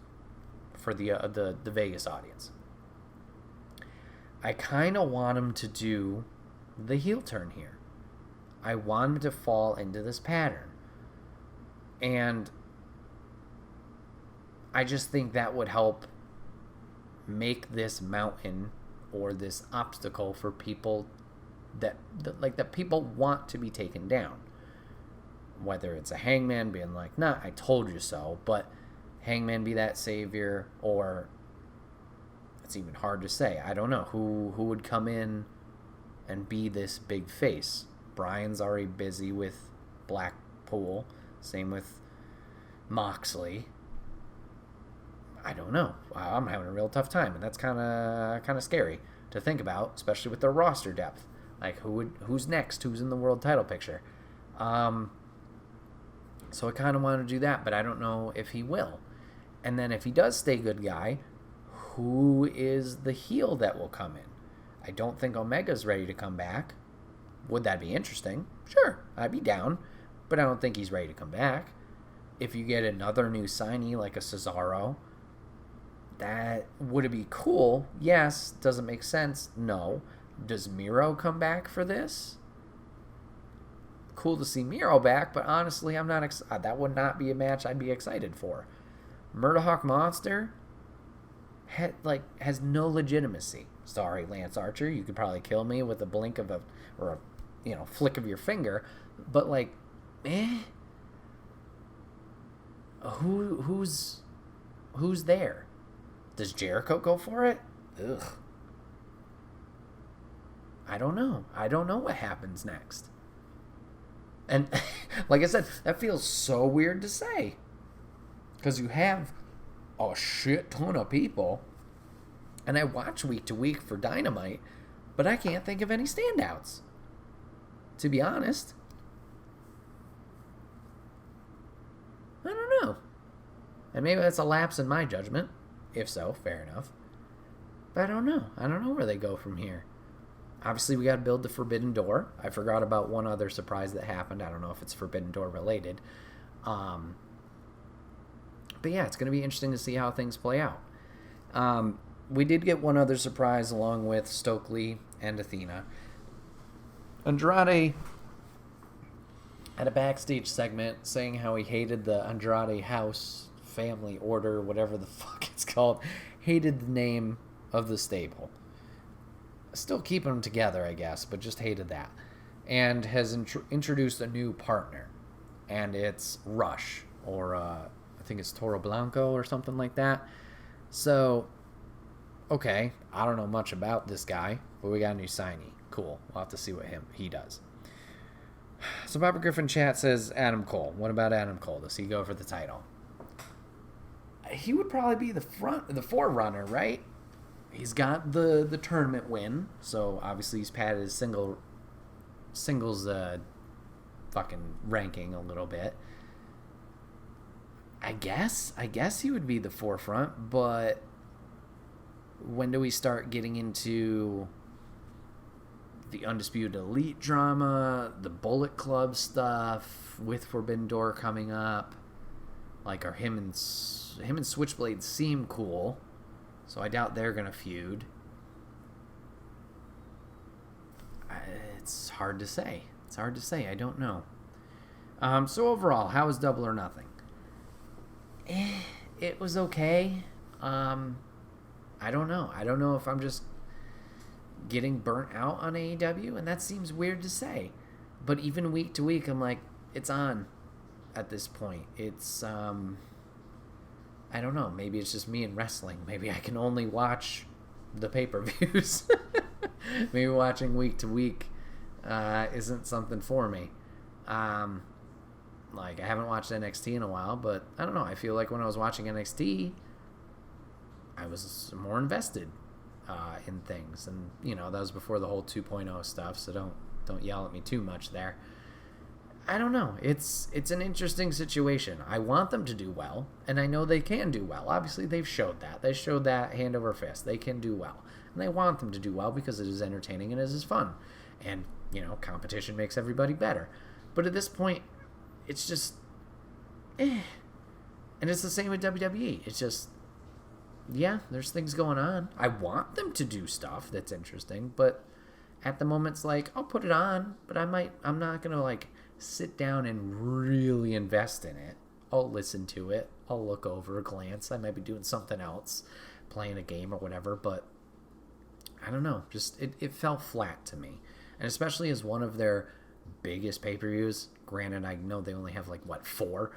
for the Vegas audience. I kind of want him to do the heel turn here. I want him to fall into this pattern. And I just think that would help make this mountain or this obstacle for people that people want to be taken down. Whether it's a Hangman being like, nah, I told you so, but Hangman be that savior, or it's even hard to say. I don't know who would come in and be this big face. Bryan's already busy with Blackpool. Same with Moxley. I don't know. I'm having a real tough time, and that's kind of scary to think about, especially with their roster depth. Like who's next? Who's in the world title picture? So I kind of want to do that, but I don't know if he will. And then if he does stay good guy, who is the heel that will come in? I don't think Omega's ready to come back. Would that be interesting? Sure, I'd be down, but I don't think he's ready to come back. If you get another new signee like a Cesaro, would it be cool? Yes. Does it make sense? No. Does Miro come back for this? Cool to see Miro back, but honestly, I'm not that would not be a match I'd be excited for. Murderhawk Monster has no legitimacy. Sorry, Lance Archer, you could probably kill me with a blink of a flick of your finger, but who's Who's there? Does Jericho go for it? Ugh. I don't know. I don't know what happens next. And like I said, that feels so weird to say. Because you have a shit ton of people. And I watch week to week for Dynamite, but I can't think of any standouts. To be honest. I don't know. And maybe that's a lapse in my judgment. If so, fair enough. But I don't know. I don't know where they go from here. Obviously, we got to build the Forbidden Door. I forgot about one other surprise that happened. I don't know if it's Forbidden Door related. But yeah, it's going to be interesting to see how things play out. We did get one other surprise along with Stokely and Athena. Andrade had a backstage segment saying how he hated the Andrade House Family Order, whatever the fuck it's called. Hated the name of the stable. Still keeping them together, I guess, but just hated that. And has introduced a new partner. And it's Rush, or I think it's Toro Blanco or something like that. So, okay, I don't know much about this guy, but we got a new signee. Cool. We'll have to see what he does. So Bobby Griffin chat says Adam Cole. What about Adam Cole? Does he go for the title? He would probably be the forerunner, right? He's got the tournament win, so obviously he's padded his singles fucking ranking a little bit. I guess he would be the forefront, but when do we start getting into the Undisputed Elite drama, the Bullet Club stuff with Forbidden Door coming up? Like, are him and Switchblade seem cool, so I doubt they're gonna feud. It's hard to say. I don't know. So overall, how was Double or Nothing? It was okay. I don't know. I don't know if I'm just getting burnt out on AEW, and that seems weird to say. But even week to week, I'm like, it's on at this point. It's, I don't know. Maybe it's just me and wrestling. Maybe I can only watch the pay-per-views. Maybe watching week to week isn't something for me. Like, I haven't watched NXT in a while, but I don't know. I feel like when I was watching NXT, I was more invested in things. And, you know, that was before the whole 2.0 stuff, so don't yell at me too much there. I don't know. It's an interesting situation. I want them to do well, and I know they can do well. Obviously, they've showed that. They showed that hand over fist. They can do well. And I want them to do well because it is entertaining and it is fun. And, you know, competition makes everybody better. But at this point, it's just, And it's the same with WWE. It's just, yeah, there's things going on. I want them to do stuff that's interesting, but at the moment, it's like, I'll put it on, but I'm not going to, like, sit down and really invest in it. I'll listen to it. I'll look over, glance. I might be doing something else, playing a game or whatever, but I don't know. Just, it fell flat to me. And especially as one of their biggest pay-per-views, granted, I know they only have, like, 4?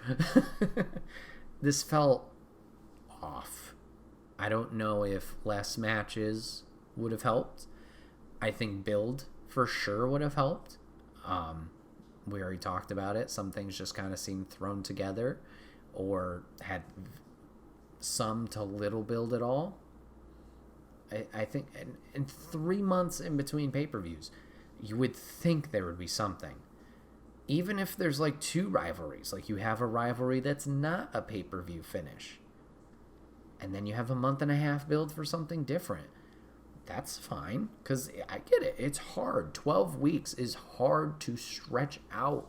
This felt off. I don't know if less matches would have helped. I think build for sure would have helped. We already talked about it. Some things just kind of seemed thrown together or had some to little build at all. I think in 3 months in between pay-per-views, you would think there would be something. Even if there's like 2 rivalries, like you have a rivalry that's not a pay-per-view finish, and then you have a month and a half build for something different. That's fine, because I get it. It's hard. 12 weeks is hard to stretch out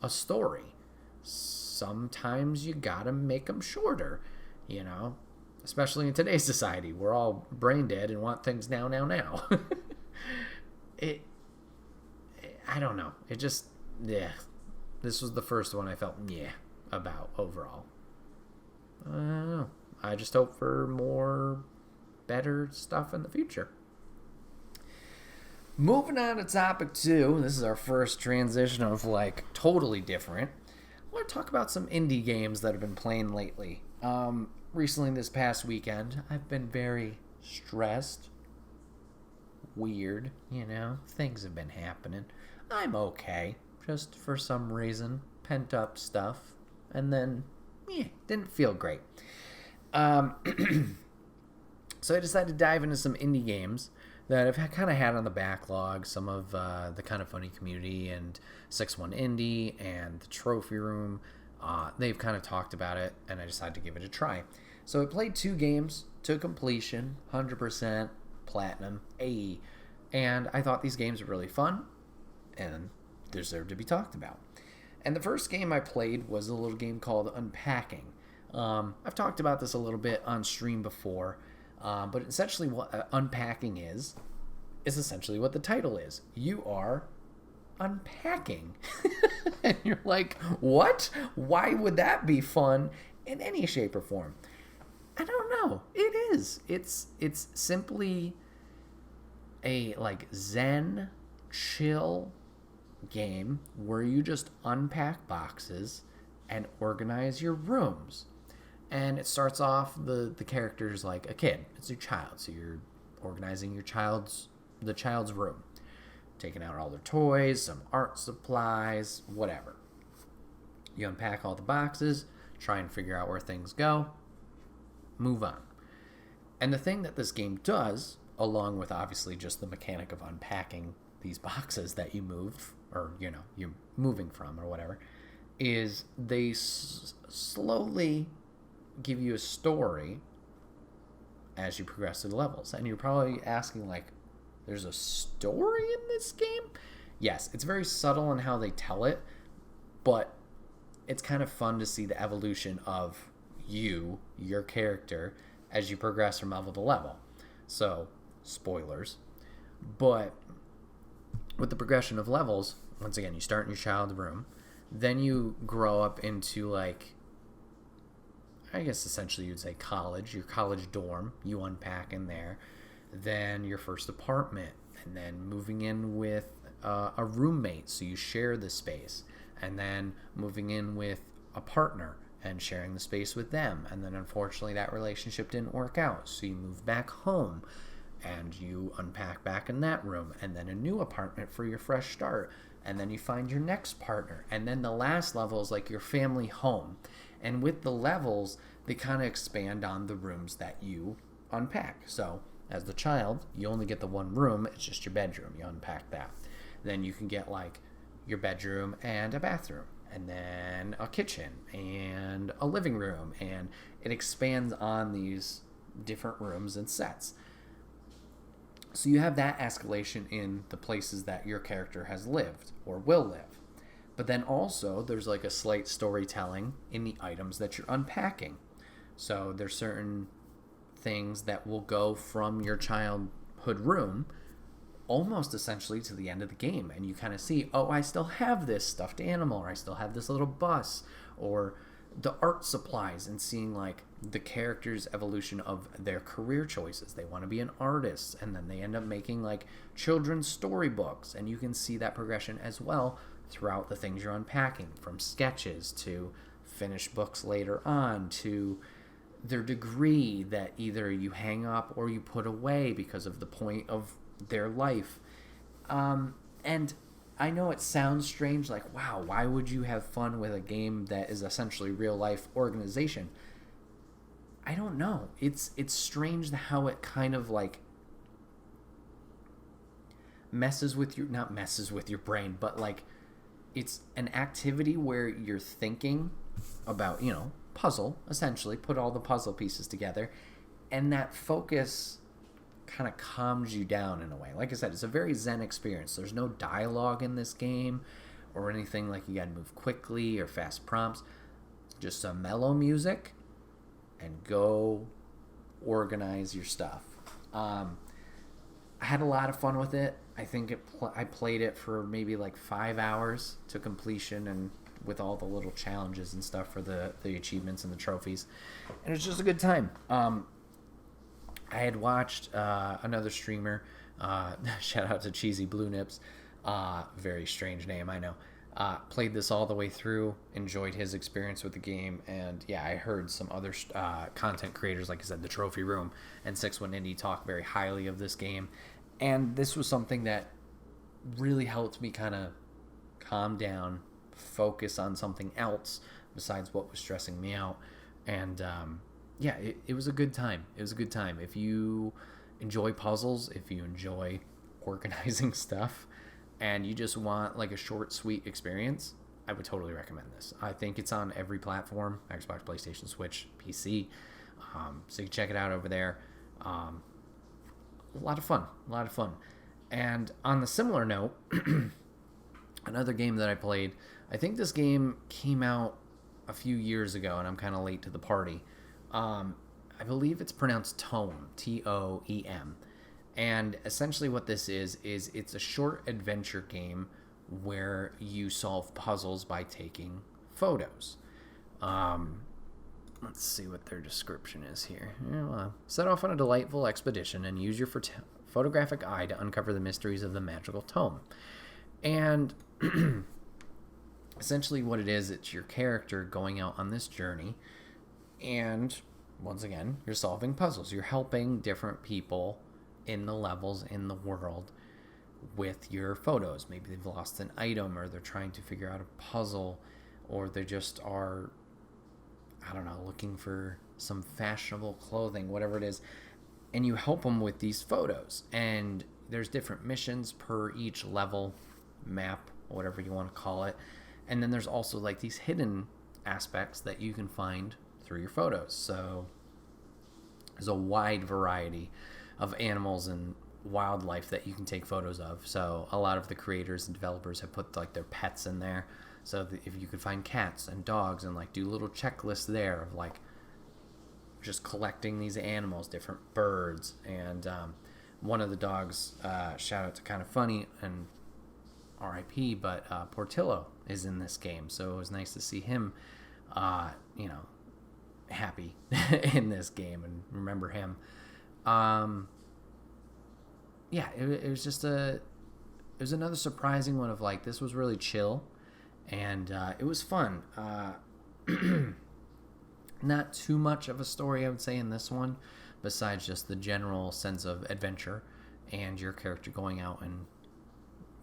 a story. Sometimes you gotta make them shorter, you know? Especially in today's society. We're all brain dead and want things now. I don't know. It just, yeah. This was the first one I felt, about overall. I don't know. I just hope for more better stuff in the future. Moving on to topic 2. This is our first transition of, like, totally different. I want to talk about some indie games that have been playing lately. Recently, this past weekend, I've been very stressed. Weird, things have been happening. I'm okay. Just for some reason, pent up stuff. And then, didn't feel great. Um, so I decided to dive into some indie games that I've kind of had on the backlog. Some of the Kind of Funny community and 6-1 Indie and the Trophy Room. They've kind of talked about it, and I decided to give it a try. So I played 2 games to completion, 100% platinum, AE. And I thought these games were really fun and deserved to be talked about. And the first game I played was a little game called Unpacking. I've talked about this a little bit on stream before, but essentially what unpacking is essentially what the title is. You are unpacking. And you're like, what? Why would that be fun in any shape or form? I don't know. It is. It's simply a zen chill game where you just unpack boxes and organize your rooms. And it starts off the character's like a kid. It's your child, so you're organizing the child's room, taking out all their toys, some art supplies, whatever. You unpack all the boxes, try and figure out where things go, move on. And the thing that this game does, along with obviously just the mechanic of unpacking these boxes that you moved, or you're moving from or whatever, is they slowly give you a story as you progress through the levels. And you're probably asking, there's a story in this game? Yes, it's very subtle in how they tell it, but it's kind of fun to see the evolution of your character, as you progress from level to level. So, spoilers. But with the progression of levels, once again, you start in your child's room, then you grow up into I guess essentially you'd say college, your college dorm, you unpack in there, then your first apartment, and then moving in with a roommate, so you share the space, and then moving in with a partner and sharing the space with them, and then unfortunately that relationship didn't work out, so you move back home, and you unpack back in that room, and then a new apartment for your fresh start, and then you find your next partner, and then the last level is your family home. And with the levels, they kind of expand on the rooms that you unpack. So, as the child, you only get the one room. It's just your bedroom. You unpack that. Then you can get, your bedroom and a bathroom. And then a kitchen and a living room. And it expands on these different rooms and sets. So you have that escalation in the places that your character has lived or will live. But then also, there's a slight storytelling in the items that you're unpacking. So there's certain things that will go from your childhood room almost essentially to the end of the game. And you kind of see, oh, I still have this stuffed animal, or I still have this little bus, or the art supplies, and seeing the character's evolution of their career choices. They want to be an artist, and then they end up making children's storybooks. And you can see that progression as well throughout the things you're unpacking, from sketches to finished books later on to their degree that either you hang up or you put away because of the point of their life. And I know it sounds strange, wow, why would you have fun with a game that is essentially real life organization? I don't know. It's strange how it kind of messes with your, not messes with your brain, but it's an activity where you're thinking about, puzzle, essentially, put all the puzzle pieces together, and that focus kind of calms you down in a way. Like I said, it's a very zen experience. There's no dialogue in this game or anything you gotta move quickly or fast prompts. Just some mellow music and go organize your stuff. I had a lot of fun with it. I think I played it for maybe 5 hours to completion, and with all the little challenges and stuff for the achievements and the trophies. And it's just a good time. I had watched another streamer, shout out to Cheesy Blue Nips, very strange name, I know. Played this all the way through, enjoyed his experience with the game, and yeah, I heard some other content creators, like I said, the Trophy Room and 6-1 Indie, talk very highly of this game. And this was something that really helped me kind of calm down, focus on something else besides what was stressing me out. And yeah, it was a good time. It was a good time. If you enjoy puzzles, if you enjoy organizing stuff, and you just want like a short, sweet experience, I would totally recommend this. I think it's on every platform: Xbox, PlayStation, Switch, PC. So you can check it out over there. A lot of fun. And on the similar note, another game that I played, I think this game came out a few years ago, and I'm kind of late to the party. I believe it's pronounced Toem, Toem. And essentially what this is it's a short adventure game where you solve puzzles by taking photos. Let's see what their description is here. Set off on a delightful expedition and use your photographic eye to uncover the mysteries of the magical tome. And essentially what it is, it's your character going out on this journey, and once again, you're solving puzzles. You're helping different people in the levels in the world with your photos. Maybe they've lost an item, or they're trying to figure out a puzzle, or they just are, I don't know, looking for some fashionable clothing, whatever it is. And you help them with these photos. And there's different missions per each level, map, whatever you want to call it. And then there's also like these hidden aspects that you can find through your photos. So there's a wide variety of animals and wildlife that you can take photos of. So a lot of the creators and developers have put like their pets in there. So if you could find cats and dogs and like do little checklists there of like just collecting these animals, different birds. And one of the dogs, shout out to Kind of Funny and RIP, but Portillo is in this game. So it was nice to see him, happy in this game and remember him. It was just it was another surprising one of like, this was really chill, and it was fun. Not too much of a story, I would say, in this one, besides just the general sense of adventure and your character going out and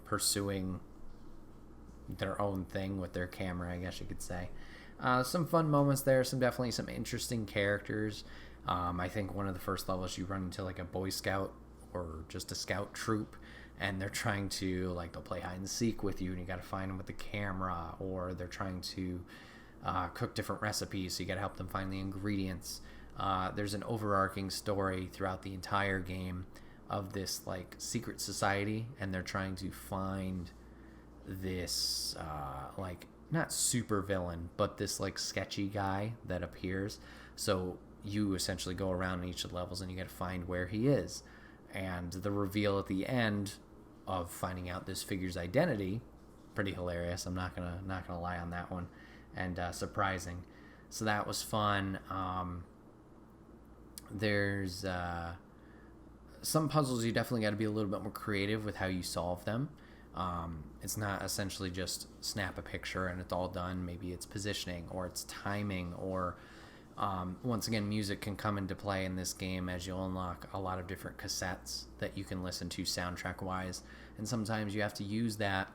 pursuing their own thing with their camera, I guess you could say. Some fun moments there, definitely some interesting characters. I think one of the first levels you run into like a Boy Scout or just a scout troop, and they're trying to like, they'll play hide and seek with you, and you got to find them with the camera, or they're trying to cook different recipes, so you got to help them find the ingredients. There's an overarching story throughout the entire game of this like secret society, and they're trying to find this like, not super villain, but this like sketchy guy that appears. So you essentially go around in each of the levels and you got to find where he is. And the reveal at the end of finding out this figure's identity, pretty hilarious. I'm not gonna lie on that one, and surprising. So that was fun. There's some puzzles you definitely got to be a little bit more creative with how you solve them. It's not essentially just snap a picture and it's all done. Maybe it's positioning, or it's timing, or once again, music can come into play in this game as you'll unlock a lot of different cassettes that you can listen to soundtrack wise, and sometimes you have to use that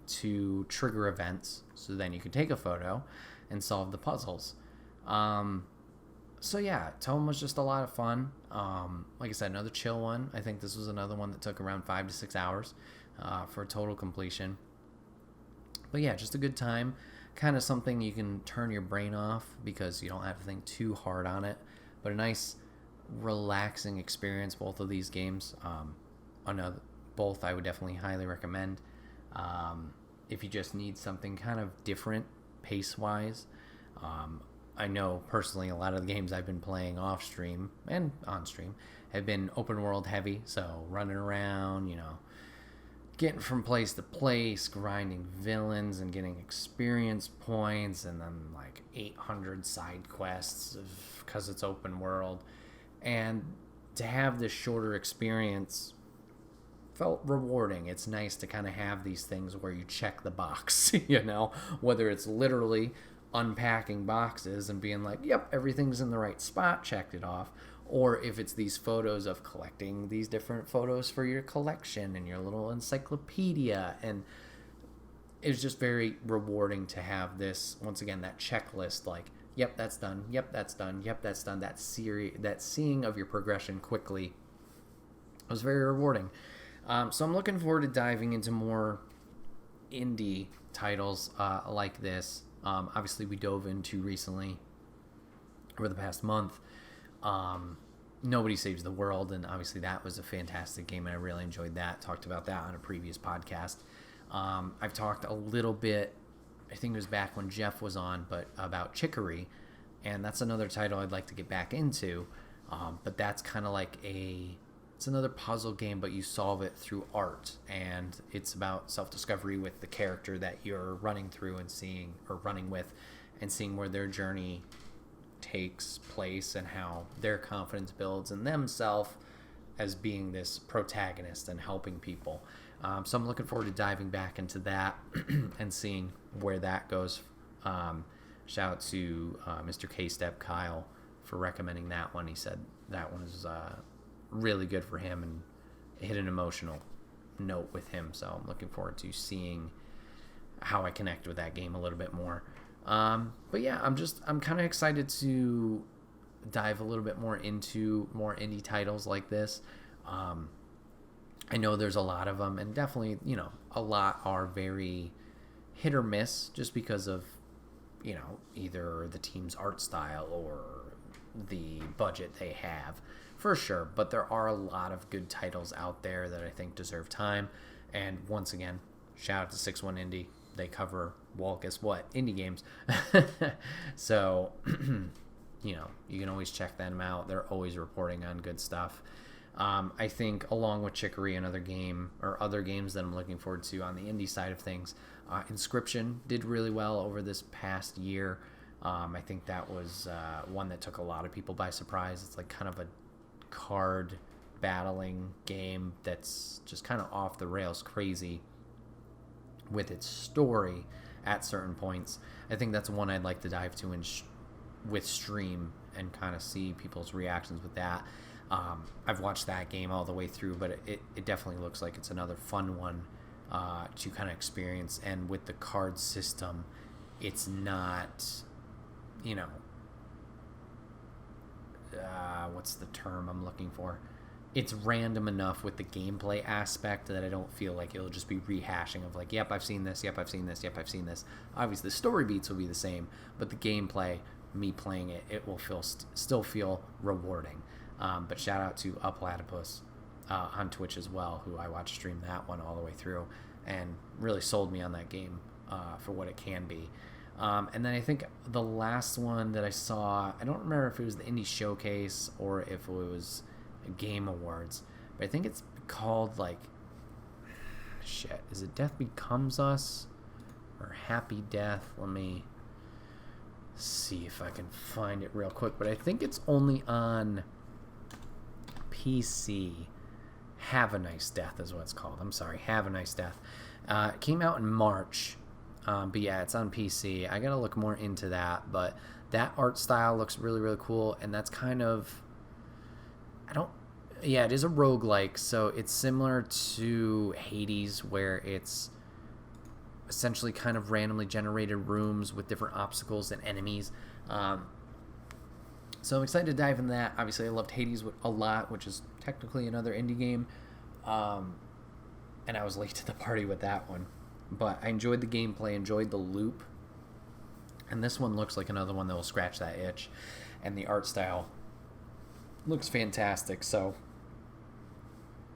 to trigger events, so then you can take a photo and solve the puzzles. So yeah, Tome was just a lot of fun. Like I said, another chill one. I think this was another one that took around 5 to 6 hours for total completion. But yeah, just a good time. Kind of something you can turn your brain off because you don't have to think too hard on it. But a nice, relaxing experience, both of these games. Both I would definitely highly recommend. If you just need something kind of different pace-wise. I know personally a lot of the games I've been playing off stream and on stream have been open world heavy, so running around, getting from place to place, grinding villains and getting experience points, and then like 800 side quests because it's open world. And to have this shorter experience felt rewarding. It's nice to kind of have these things where you check the box, whether it's literally unpacking boxes and being like, yep, everything's in the right spot, checked it off, or if it's these photos of collecting these different photos for your collection and your little encyclopedia. And it's just very rewarding to have this, once again, that checklist, like, yep, that's done, yep, that's done, yep, that's done. That seeing of your progression quickly was very rewarding. So I'm looking forward to diving into more indie titles like this. Obviously, we dove into recently, over the past month, Nobody Saves the World, and obviously that was a fantastic game, and I really enjoyed that. Talked about that on a previous podcast. I've talked a little bit, I think it was back when Jeff was on, but about Chicory, and that's another title I'd like to get back into, but that's kind of like it's another puzzle game, but you solve it through art, and it's about self-discovery with the character that you're running through and running with, and seeing where their journey takes place and how their confidence builds in themselves as being this protagonist and helping people. So I'm looking forward to diving back into that and seeing where that goes. Shout out to Mr. K-Step Kyle for recommending that one. He said that one is really good for him and hit an emotional note with him. So I'm looking forward to seeing how I connect with that game a little bit more. But yeah, I'm kind of excited to dive a little bit more into more indie titles like this. I know there's a lot of them, and definitely, a lot are very hit or miss just because of, either the team's art style or the budget they have, for sure. But there are a lot of good titles out there that I think deserve time. And once again, shout out to 6-1 Indie. They cover, well, guess what? Indie games. So, you can always check them out. They're always reporting on good stuff. I think along with Chicory, another game, or other games that I'm looking forward to on the indie side of things, Inscription did really well over this past year. I think that was one that took a lot of people by surprise. It's like kind of a card battling game that's just kind of off the rails crazy with its story at certain points. I think that's one I'd like to dive to with stream and kind of see people's reactions with that. I've watched that game all the way through, but it definitely looks like it's another fun one to kind of experience. And with the card system, it's not, what's the term I'm looking for? It's random enough with the gameplay aspect that I don't feel like it'll just be rehashing of like, yep, I've seen this, yep, I've seen this, yep, I've seen this. Obviously, the story beats will be the same, but the gameplay, me playing it will still feel rewarding. But shout out to Platypus on Twitch as well, who I watched stream that one all the way through and really sold me on that game for what it can be. And then I think the last one that I saw, I don't remember if it was the Indie Showcase or if it was Game Awards, but I think it's called is it Death Becomes Us or Happy Death? Let me see if I can find it real quick, but I think it's only on PC. Have a Nice Death is what it's called. I'm sorry, Have a Nice Death. It came out in March, but yeah, it's on PC. I gotta look more into that, but that art style looks really, really cool, and that's kind of, it is a roguelike, so it's similar to Hades, where it's essentially kind of randomly generated rooms with different obstacles and enemies. So I'm excited to dive into that. Obviously, I loved Hades a lot, which is technically another indie game, and I was late to the party with that one. But I enjoyed the gameplay, enjoyed the loop, and this one looks like another one that will scratch that itch, and the art style looks fantastic. So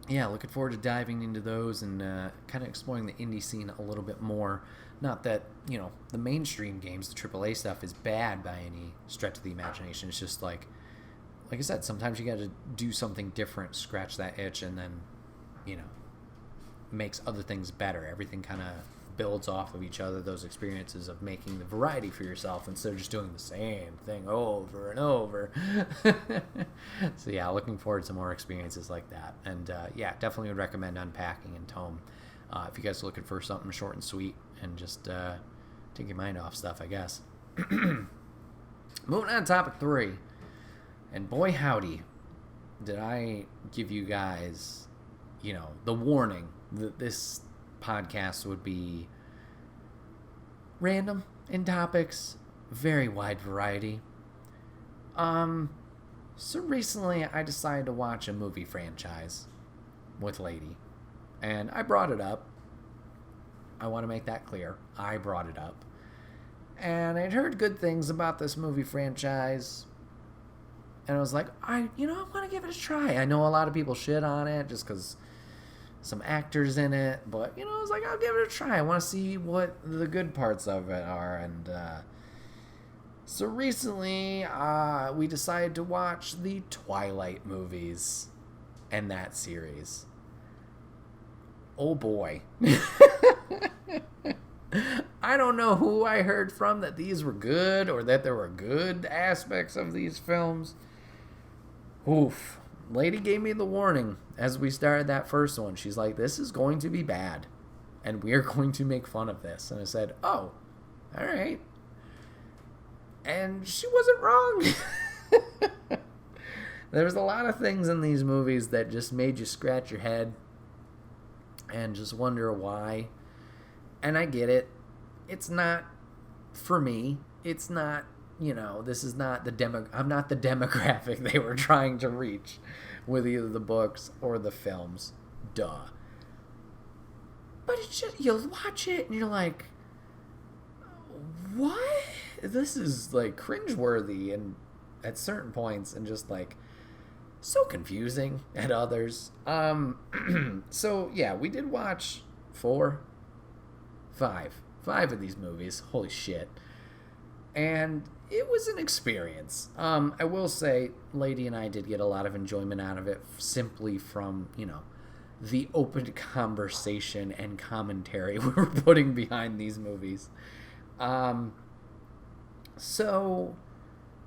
yeah, looking forward to diving into those and kind of exploring the indie scene a little bit more. Not that, the mainstream games, the AAA stuff, is bad by any stretch of the imagination. It's just like I said, sometimes you got to do something different, scratch that itch, and then, makes other things better. Everything kind of builds off of each other, those experiences of making the variety for yourself instead of just doing the same thing over and over. So yeah, looking forward to more experiences like that. And yeah, definitely would recommend Unpacking and Tome if you guys are looking for something short and sweet and just take your mind off stuff, I guess. Moving on to topic 3. And boy howdy, did I give you guys, the warning that this podcast would be random in topics, very wide variety. So recently I decided to watch a movie franchise with Lady, and I brought it up. I want to make that clear. I brought it up. And I'd heard good things about this movie franchise. And I was like, I want to give it a try. I know a lot of people shit on it just because some actors in it. But, I was like, I'll give it a try. I want to see what the good parts of it are. And so recently, we decided to watch the Twilight movies and that series. Oh, boy. I don't know who I heard from that these were good or that there were good aspects of these films. Oof. Lady gave me the warning as we started that first one. She's like, this is going to be bad, and we're going to make fun of this. And I said, oh, all right. And she wasn't wrong. There was a lot of things in these movies that just made you scratch your head and just wonder why. And I get it. It's not for me. It's not, this is not I'm not the demographic they were trying to reach with either the books or the films. Duh. But it's just, you watch it and you're like, what? This is like cringeworthy and at certain points and just like so confusing at others. So yeah, we did watch 5 of these movies. Holy shit. And it was an experience. I will say, Lady and I did get a lot of enjoyment out of it simply from, the open conversation and commentary we were putting behind these movies. So,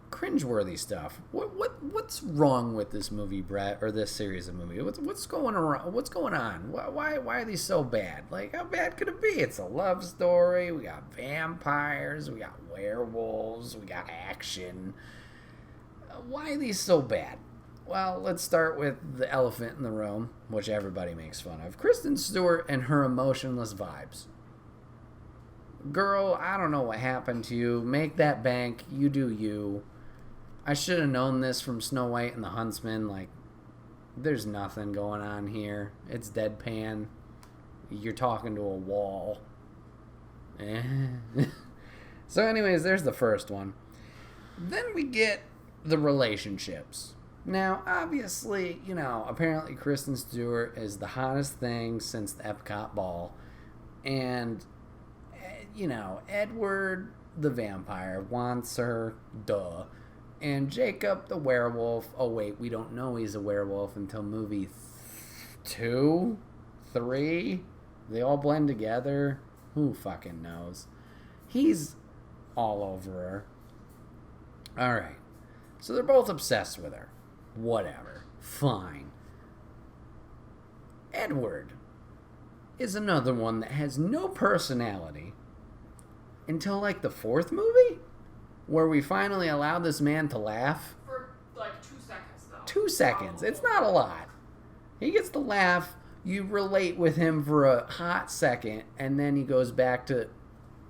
cringeworthy stuff. What's wrong with this movie, Bret, or this series of movies? What's going on? What's going on? Why are these so bad? Like, how bad could it be? It's a love story. We got vampires. We got werewolves. We got action. Why are these so bad? Well, let's start with the elephant in the room, which everybody makes fun of. Kristen Stewart and her emotionless vibes. Girl, I don't know what happened to you. Make that bank. You do you. I should have known this from Snow White and the Huntsman. Like, there's nothing going on here. It's deadpan. You're talking to a wall. So anyways, there's the first one. Then we get the relationships. Now, obviously, apparently Kristen Stewart is the hottest thing since the Epcot Ball. And, Edward the vampire wants her, duh. And Jacob the werewolf, oh wait, we don't know he's a werewolf until movie 2, 3. They all blend together. Who fucking knows? He's all over her. Alright. So they're both obsessed with her. Whatever. Fine. Edward is another one that has no personality until like the 4th movie, where we finally allow this man to laugh. For like 2 seconds, though. 2 seconds. It's not a lot. He gets to laugh. You relate with him for a hot second, and then he goes back to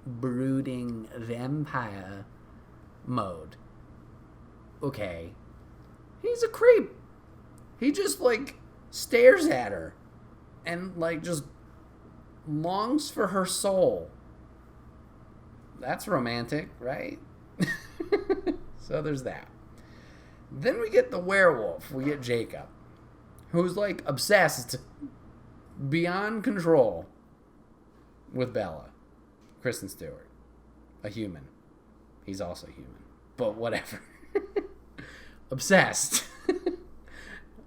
brooding vampire mode. Okay. He's a creep. He just, stares at her and, just longs for her soul. That's romantic, right? So there's that. Then we get the werewolf. We get Jacob, who's, obsessed beyond control with Bella. Kristen Stewart. A human. He's also human. But whatever. Obsessed.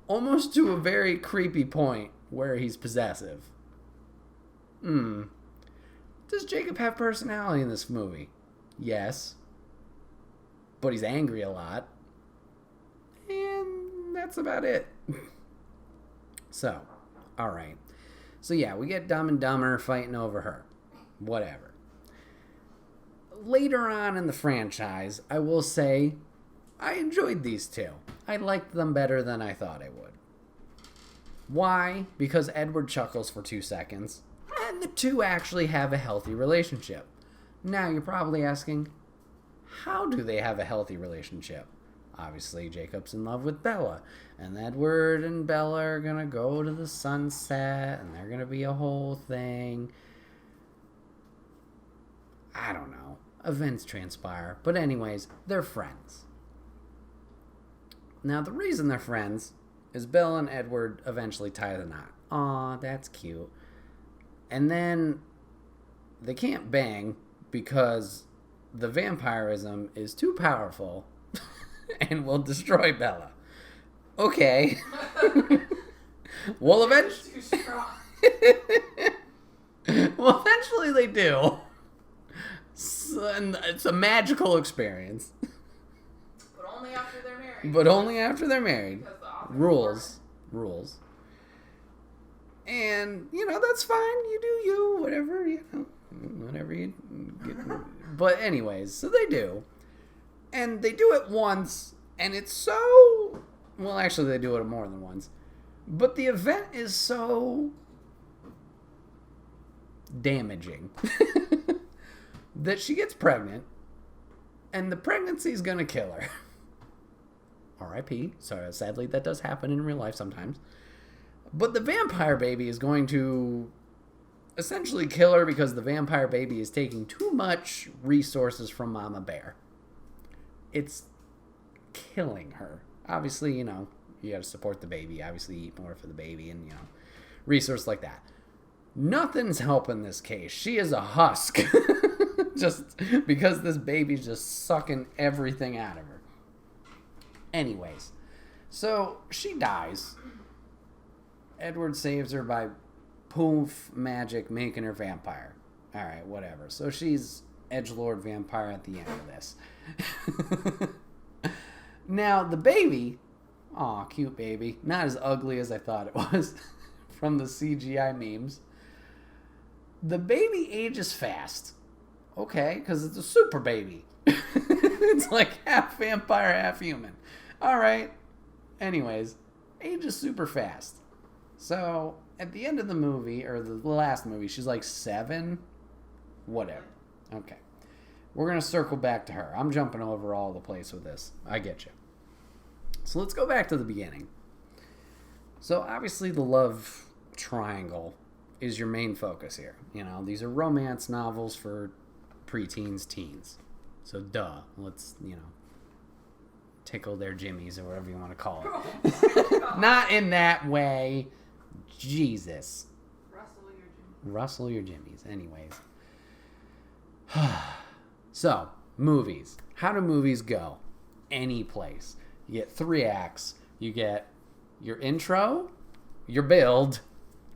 Almost to a very creepy point where he's possessive. Does Jacob have personality in this movie? Yes. But he's angry a lot. And that's about it. So, alright. So yeah, we get Dumb and Dumber fighting over her. Whatever. Later on in the franchise, I will say, I enjoyed these two. I liked them better than I thought I would. Why? Because Edward chuckles for 2 seconds, and the two actually have a healthy relationship. Now you're probably asking, how do they have a healthy relationship? Obviously, Jacob's in love with Bella, and Edward and Bella are gonna go to the sunset, and they're gonna be a whole thing. I don't know. Events transpire. But anyways, they're friends. Now, the reason they're friends is Bella and Edward eventually tie the knot. Aw, that's cute. And then they can't bang because the vampirism is too powerful and will destroy Bella. Okay. Well, eventually... Too strong. Well, eventually they do. So, and it's a magical experience. But only after they're married. But only after they're married. Because the author's Rules. And, that's fine. You do you. Whatever you get. But anyways, so they do. And they do it once. And it's so... Well, actually, they do it more than once. But the event is so... damaging. That she gets pregnant. And the pregnancy is going to kill her. R.I.P. So sadly, that does happen in real life sometimes. But the vampire baby is going to essentially kill her because the vampire baby is taking too much resources from Mama Bear. It's killing her. Obviously, you got to support the baby. Obviously, eat more for the baby and, resource like that. Nothing's helping this case. She is a husk. Just because this baby's just sucking everything out of her. Anyways, so she dies. Edward saves her by poof magic making her vampire. Alright, whatever. So she's edgelord vampire at the end of this. Now, the baby, aw, cute baby, not as ugly as I thought it was from the CGI memes. The baby ages fast. Okay, because it's a super baby. It's like half vampire, half human. Alright. Anyways, ages super fast. So, at the end of the movie, or the last movie, she's like 7? Whatever. Okay. We're going to circle back to her. I'm jumping over all the place with this. I get you. So let's go back to the beginning. So obviously the love triangle is your main focus here. These are romance novels for preteens, teens. So duh. Let's, tickle their jimmies or whatever you want to call it. Not in that way. Jesus. Rustle your jimmies. Anyways. So, movies. How do movies go? Any place. You get 3 acts. You get your intro, your build,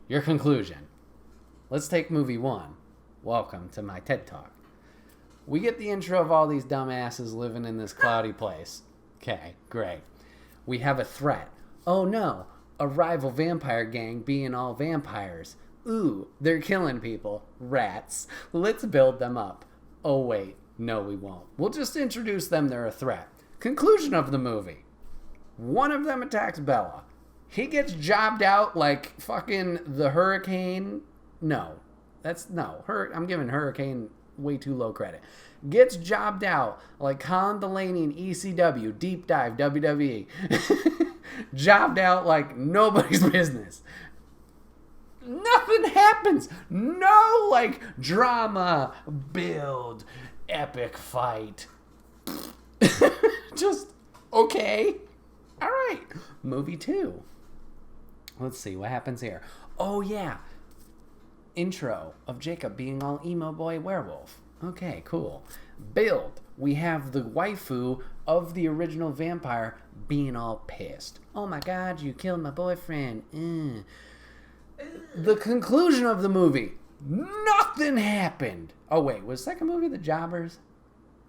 your conclusion. Let's take movie 1. Welcome to my TED Talk. We get the intro of all these dumbasses living in this cloudy place. Okay, great. We have a threat. Oh no, a rival vampire gang being all vampires. Ooh, they're killing people. Rats. Let's build them up. Oh wait, no we won't. We'll just introduce them, they're a threat. Conclusion of the movie. One of them attacks Bella. He gets jobbed out like fucking the Hurricane. No. I'm giving Hurricane way too low credit. Gets jobbed out like Colin Delaney in ECW, Deep Dive, WWE. Jobbed out like nobody's business. Nothing happens. No, drama, build, epic fight. Just, okay. All right. Movie 2. Let's see what happens here. Oh, yeah. Intro of Jacob being all emo boy werewolf. Okay, cool. Build. We have the waifu of the original vampire being all pissed. Oh my god, you killed my boyfriend. The conclusion of the movie. Nothing happened. Oh, wait. Was the second movie The Jobbers?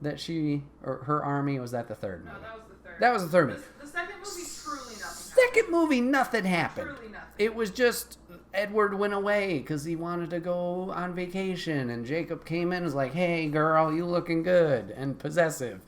That she, or her army, was that the third movie? No, that was the third. That was the third movie. The second movie, truly nothing happened. Second movie, nothing happened. Truly nothing. It was just Edward went away because he wanted to go on vacation, and Jacob came in and was like, hey, girl, you looking good, and possessive.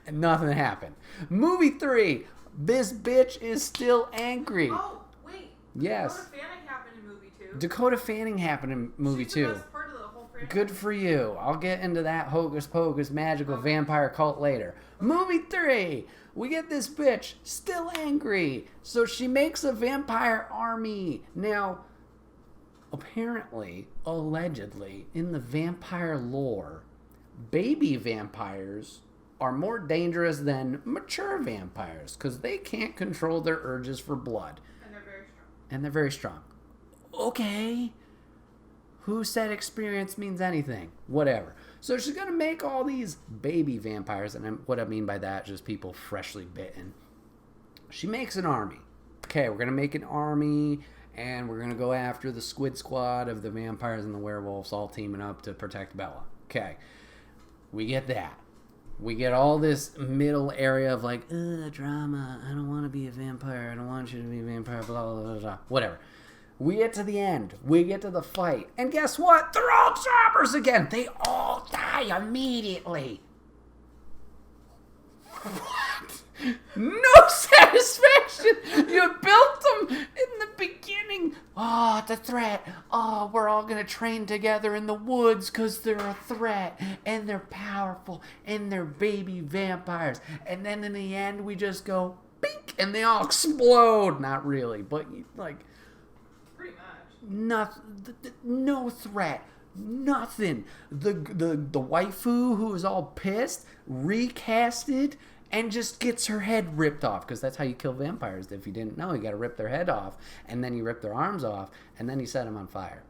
And nothing happened. Movie 3, this bitch is still angry. Oh, wait. Yes. Dakota Fanning happened in movie 2. Dakota Fanning happened in movie She's 2. The best part of the whole franchise. Good for you. I'll get into that hocus pocus magical vampire cult later. Movie 3. We get this bitch still angry. So she makes a vampire army. Now, apparently, allegedly, in the vampire lore, baby vampires are more dangerous than mature vampires because they can't control their urges for blood. And they're very strong. Okay. Who said experience means anything? Whatever. So she's going to make all these baby vampires, and what I mean by that is just people freshly bitten. She makes an army. Okay, we're going to make an army, and we're going to go after the squid squad of the vampires and the werewolves all teaming up to protect Bella. Okay, we get that. We get all this middle area of like, drama, I don't want to be a vampire, I don't want you to be a vampire, blah, blah, blah, blah, whatever. We get to the end. We get to the fight. And guess what? They're all jobbers again. They all die immediately. What? No satisfaction. You built them in the beginning. Oh, the threat. Oh, we're all going to train together in the woods because they're a threat. And they're powerful. And they're baby vampires. And then in the end, we just go, bink, and they all explode. Not really, but like... No threat. Nothing. The waifu who is all pissed recasted and just gets her head ripped off because that's how you kill vampires. If you didn't know, you got to rip their head off and then you rip their arms off and then you set them on fire.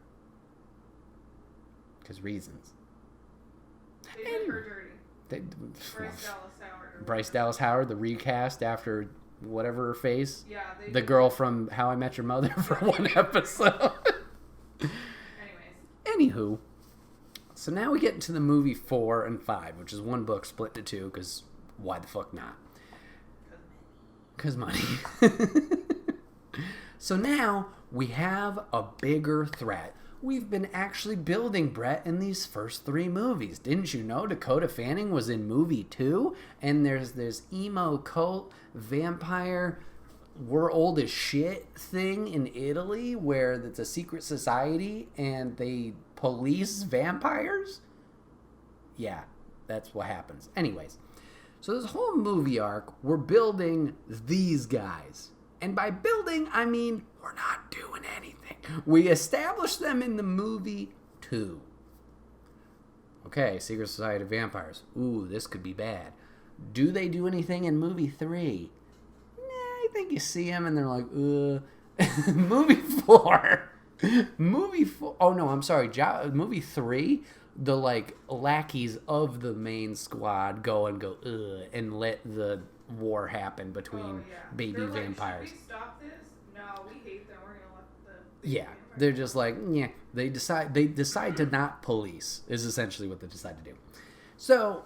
Because reasons. They did her dirty. Bryce Dallas Howard, the recast after whatever her face. Yeah, the girl from How I Met Your Mother for one episode. Anywho, so now we get into the movie 4 and 5, which is one book split into 2, because why the fuck not? Because money. So now we have a bigger threat. We've been actually building Bret in these first 3 movies. Didn't you know Dakota Fanning was in movie 2? And there's this emo cult vampire we're old as shit thing in Italy where it's a secret society and they police vampires? Yeah, that's what happens. Anyways, so this whole movie arc, we're building these guys. And by building, I mean we're not doing anything. We established them in the movie 2. Okay, Secret Society of Vampires. Ooh, this could be bad. Do they do anything in movie 3? I think you see them and they're like, Movie 4. Movie 4. Oh, no, I'm sorry. Movie 3, the, like, lackeys of the main squad go, and let the war happen between baby vampires. Should we stop this? No, we hate them. We're going to let the... Yeah, they're just like, yeah. They decide to not police, is essentially what they decide to do. So...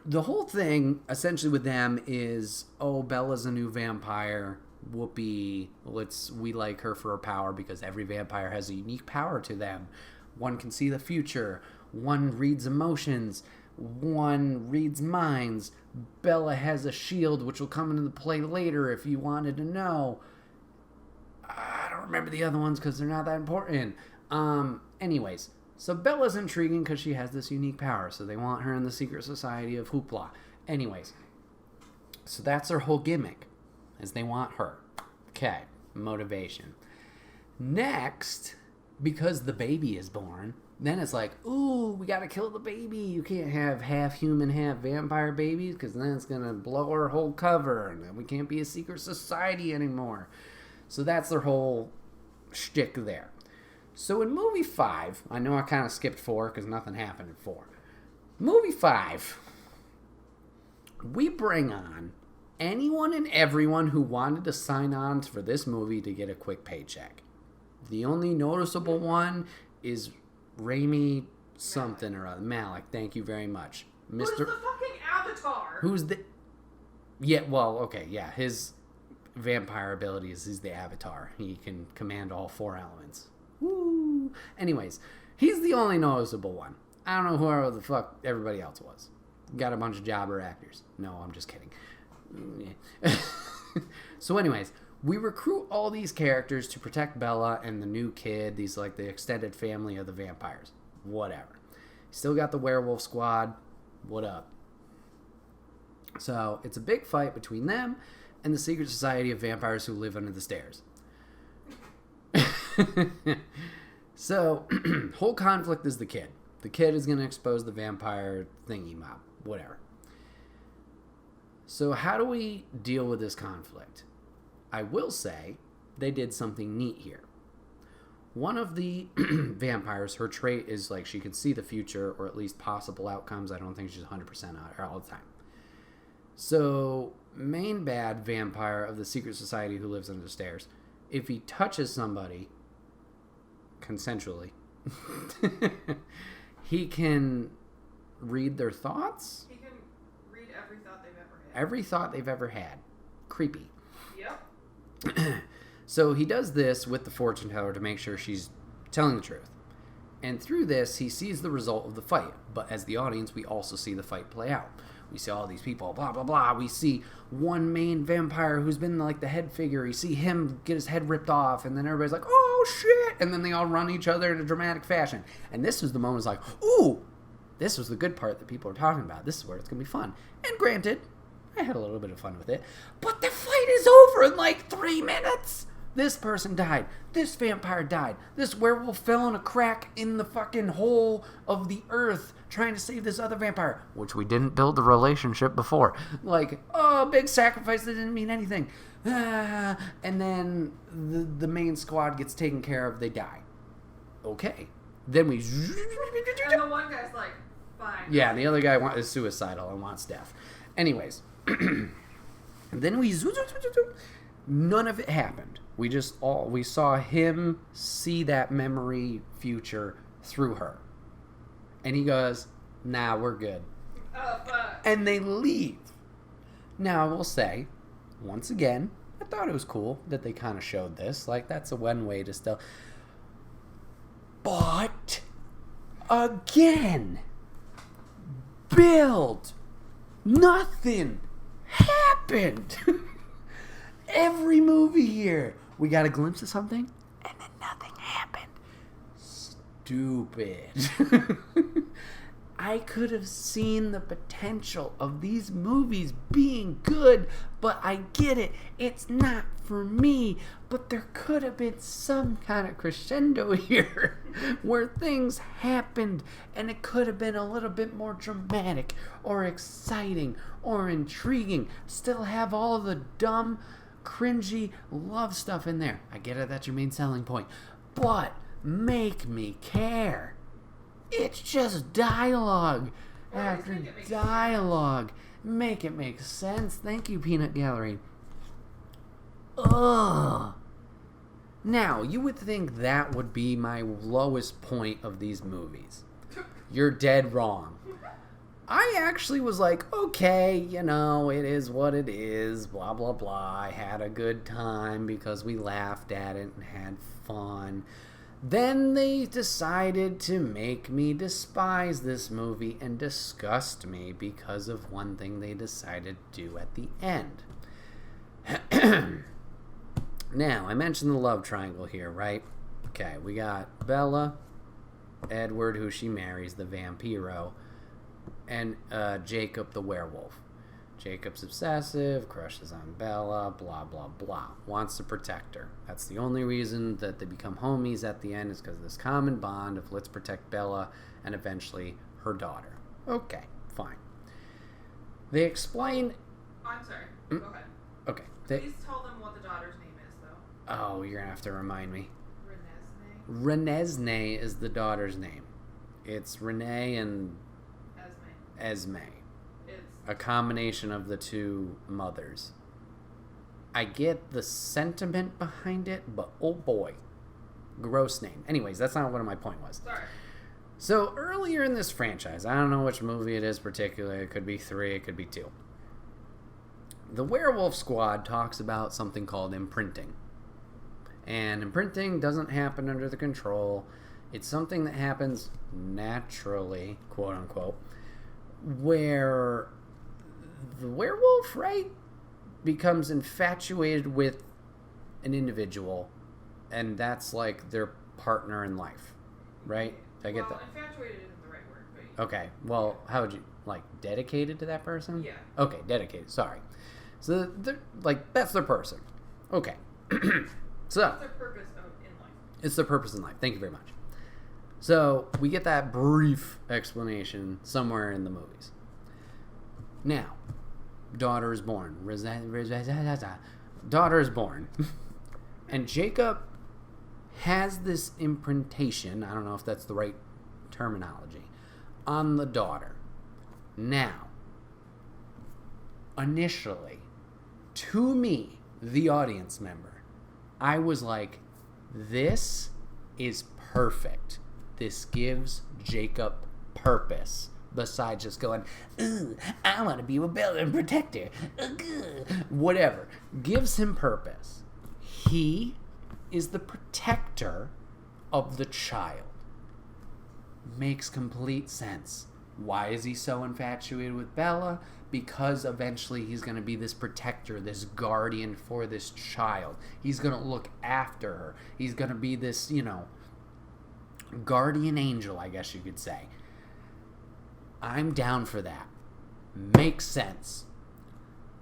the whole thing, essentially, with them is, oh, Bella's a new vampire. Whoopee. We like her for her power because every vampire has a unique power to them. One can see the future. One reads emotions. One reads minds. Bella has a shield, which will come into play later if you wanted to know. I don't remember the other ones because they're not that important. Anyways. So Bella's intriguing because she has this unique power. So they want her in the secret society of Hoopla. Anyways. So that's their whole gimmick. Is they want her. Okay. Motivation. Next, because the baby is born, then it's like, ooh, we got to kill the baby. You can't have half human, half vampire babies because then it's going to blow our whole cover. And then we can't be a secret society anymore. So that's their whole shtick there. So in movie 5, I know I kind of skipped 4 because nothing happened in 4. Movie 5, we bring on anyone and everyone who wanted to sign on for this movie to get a quick paycheck. The only noticeable one is Raimi something or other. Malik, thank you very much. Who's the fucking Avatar? Who's the... Yeah, well, okay, yeah. His vampire abilities, he's the Avatar. He can command all 4 elements. Woo! Anyways, he's the only noticeable one. I don't know whoever the fuck everybody else was. Got a bunch of jobber actors. No, I'm just kidding. So anyways, we recruit all these characters to protect Bella and the new kid. These like the extended family of the vampires. Whatever. Still got the werewolf squad. What up? So it's a big fight between them and the secret society of vampires who live under the stairs. So whole conflict is the kid. The kid is going to expose the vampire thingy mob. Whatever. So how do we deal with this conflict? I will say they did something neat here. One of the vampires, her trait is like she can see the future or at least possible outcomes. I don't think she's 100% out all the time. So main bad vampire of the secret society who lives under the stairs, if he touches somebody consensually, he can read their thoughts. He can read every thought they've ever had. Every thought they've ever had. Creepy. Yep. So he does this with the fortune teller to make sure she's telling the truth. And through this, he sees the result of the fight. But as the audience, we also see the fight play out. We see all these people, blah, blah, blah. We see one main vampire who's been like the head figure. You see him get his head ripped off. And then everybody's like, oh, shit. And then they all run each other in a dramatic fashion. And this was the moment, it's like, ooh, this was the good part that people are talking about. This is where it's going to be fun. And granted, I had a little bit of fun with it. But the fight is over in like 3 minutes. This person died. This vampire died. This werewolf fell in a crack in the fucking hole of the earth trying to save this other vampire, which we didn't build the relationship before. Like, oh, big sacrifice that didn't mean anything. And then the main squad gets taken care of. They die. Okay. Then we... And the one guy's like, fine. Yeah, and the other guy is suicidal and wants death. Anyways. Then we... None of it happened. We saw him see that memory future through her. And he goes, nah, we're good. Oh, fuck. And they leave. Now, I will say, once again, I thought it was cool that they kind of showed this. Like, that's a one way to still... But, again, build. Nothing happened. Every movie here, we got a glimpse of something, and then nothing happened. Stupid. I could have seen the potential of these movies being good, but I get it. It's not for me. But there could have been some kind of crescendo here where things happened, and it could have been a little bit more dramatic or exciting or intriguing. Still have all of the dumb, cringy love stuff in there. I get it, that's your main selling point. But make me care. It's just dialogue after dialogue. Make it make sense. Thank you, Peanut Gallery. Ugh. Now, you would think that would be my lowest point of these movies. You're dead wrong. I actually was like, okay, you know, it is what it is, blah, blah, blah. I had a good time because we laughed at it and had fun. Then they decided to make me despise this movie and disgust me because of one thing they decided to do at the end. Now, I mentioned the love triangle here, right? Okay, we got Bella, Edward, who she marries, the vampiro, and Jacob, the werewolf. Jacob's obsessive, crushes on Bella, blah, blah, blah. Wants to protect her. That's the only reason that they become homies at the end is because of this common bond of let's protect Bella and eventually her daughter. Okay, fine. They explain... I'm sorry. Go ahead. Okay. Please tell them what the daughter's name is, though. Oh, you're going to have to remind me. Renesmee? Renesmee is the daughter's name. It's Renee and... Esme. It's... A combination of the two mothers. I get the sentiment behind it, but oh boy. gross name. Anyways, that's not what my point was. Sorry. So earlier in this franchise, I don't know which movie it is particularly. It could be 3, it could be 2. The Werewolf Squad talks about something called imprinting. And imprinting doesn't happen under the control. It's something that happens naturally, quote unquote, where the werewolf, right, becomes infatuated with an individual, and that's like their partner in life, right? I get that. Infatuated isn't the right word, but Okay, well, how would you, like, dedicated to that person? Yeah. Okay, dedicated, sorry. So, they're, like, that's their person. Okay. So, what's their purpose in life? it's their purpose in life. Thank you very much. So, we get that brief explanation somewhere in the movies. Now, daughter is born. Daughter is born. And Jacob has this imprintation, I don't know if that's the right terminology, on the daughter. Now, initially, to me, the audience member, I was like, this is perfect. This gives Jacob purpose. Besides just going, ooh, I want to be a rebellion and protector. Whatever. Gives him purpose. He is the protector of the child. Makes complete sense. Why is he so infatuated with Bella? Because eventually he's going to be this protector, this guardian for this child. He's going to look after her. He's going to be this, guardian angel, I guess you could say. I'm down for that. Makes sense.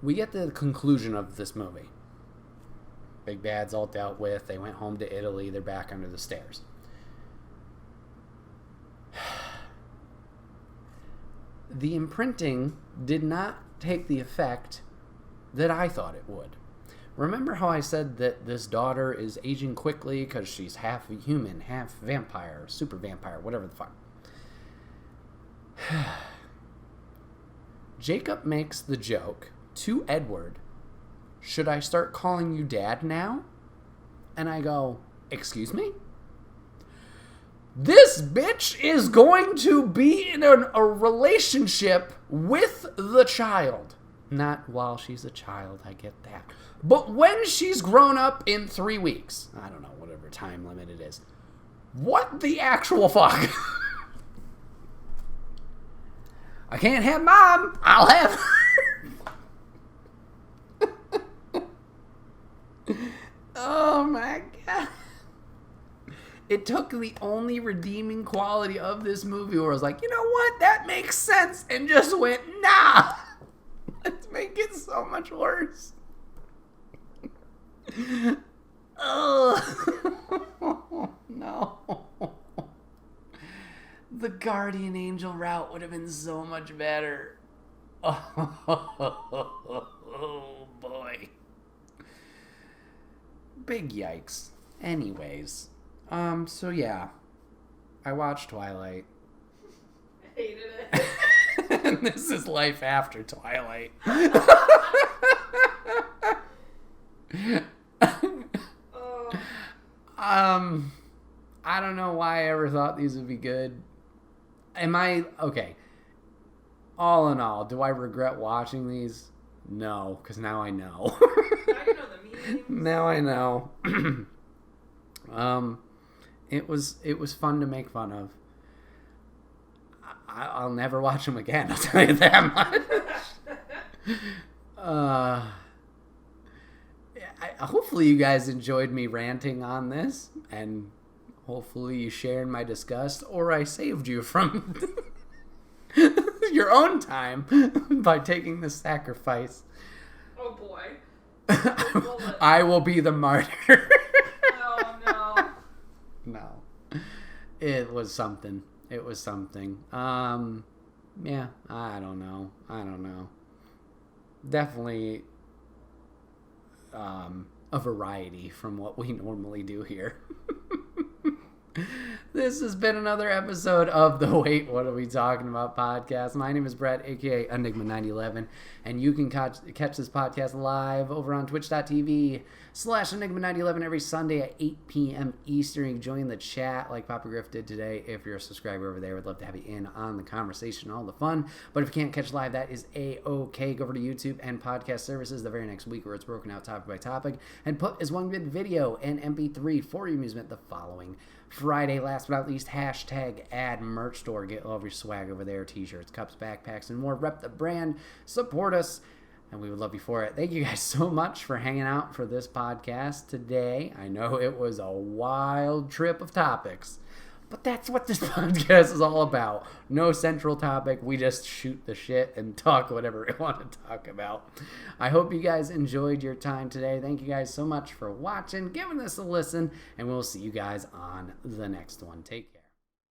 We get to the conclusion of this movie. Big Bad's all dealt with. They went home to Italy. They're back under the stairs. The imprinting did not take the effect that I thought it would. Remember how I said that this daughter is aging quickly because she's half human, half vampire, super vampire, whatever the fuck. Jacob makes the joke to Edward, should I start calling you Dad now? And I go, excuse me? This bitch is going to be in a relationship with the child. Not while she's a child, I get that. But when she's grown up in 3 weeks, I don't know, whatever time limit it is. What the actual fuck? I can't have Mom. I'll have her. Oh my God. It took the only redeeming quality of this movie where I was like, you know what? That makes sense. And just went, nah. Let's make it so much worse. Oh, no. The guardian angel route would have been so much better. Oh, boy. Big yikes. Anyways. So yeah. I watched Twilight. I hated it. And this is life after Twilight. Oh. I don't know why I ever thought these would be good. Okay. All in all, do I regret watching these? No, because now I know. Now you know the meanings. Now I know. It was fun to make fun of. I'll never watch them again, I'll tell you that much. Hopefully you guys enjoyed me ranting on this, and hopefully you shared my disgust, or I saved you from your own time by taking the sacrifice. Oh boy. I will be the martyr. Oh no. No. It was something. Yeah, I don't know. Definitely a variety from what we normally do here. This has been another episode of the Wait, What Are We Talking About podcast. My name is Bret, aka Enigma911, and you can catch this podcast live over on twitch.tv/Enigma911 every Sunday at 8 p.m. Eastern. You can join the chat like Papa Griff did today. If you're a subscriber over there, we'd love to have you in on the conversation, all the fun. But if you can't catch live, that is A-OK. Go over to YouTube and podcast services the very next week where it's broken out topic by topic and put as one good video and MP3 for your amusement the following Friday. Last but not least, #ad merch store. Get all of your swag over there. T-shirts, cups, backpacks, and more. Rep the brand. Support us. And we would love you for it. Thank you guys so much for hanging out for this podcast today. I know it was a wild trip of topics, but that's what this podcast is all about. No central topic. We just shoot the shit and talk whatever we want to talk about. I hope you guys enjoyed your time today. Thank you guys so much for watching, giving this a listen, and we'll see you guys on the next one. Take care.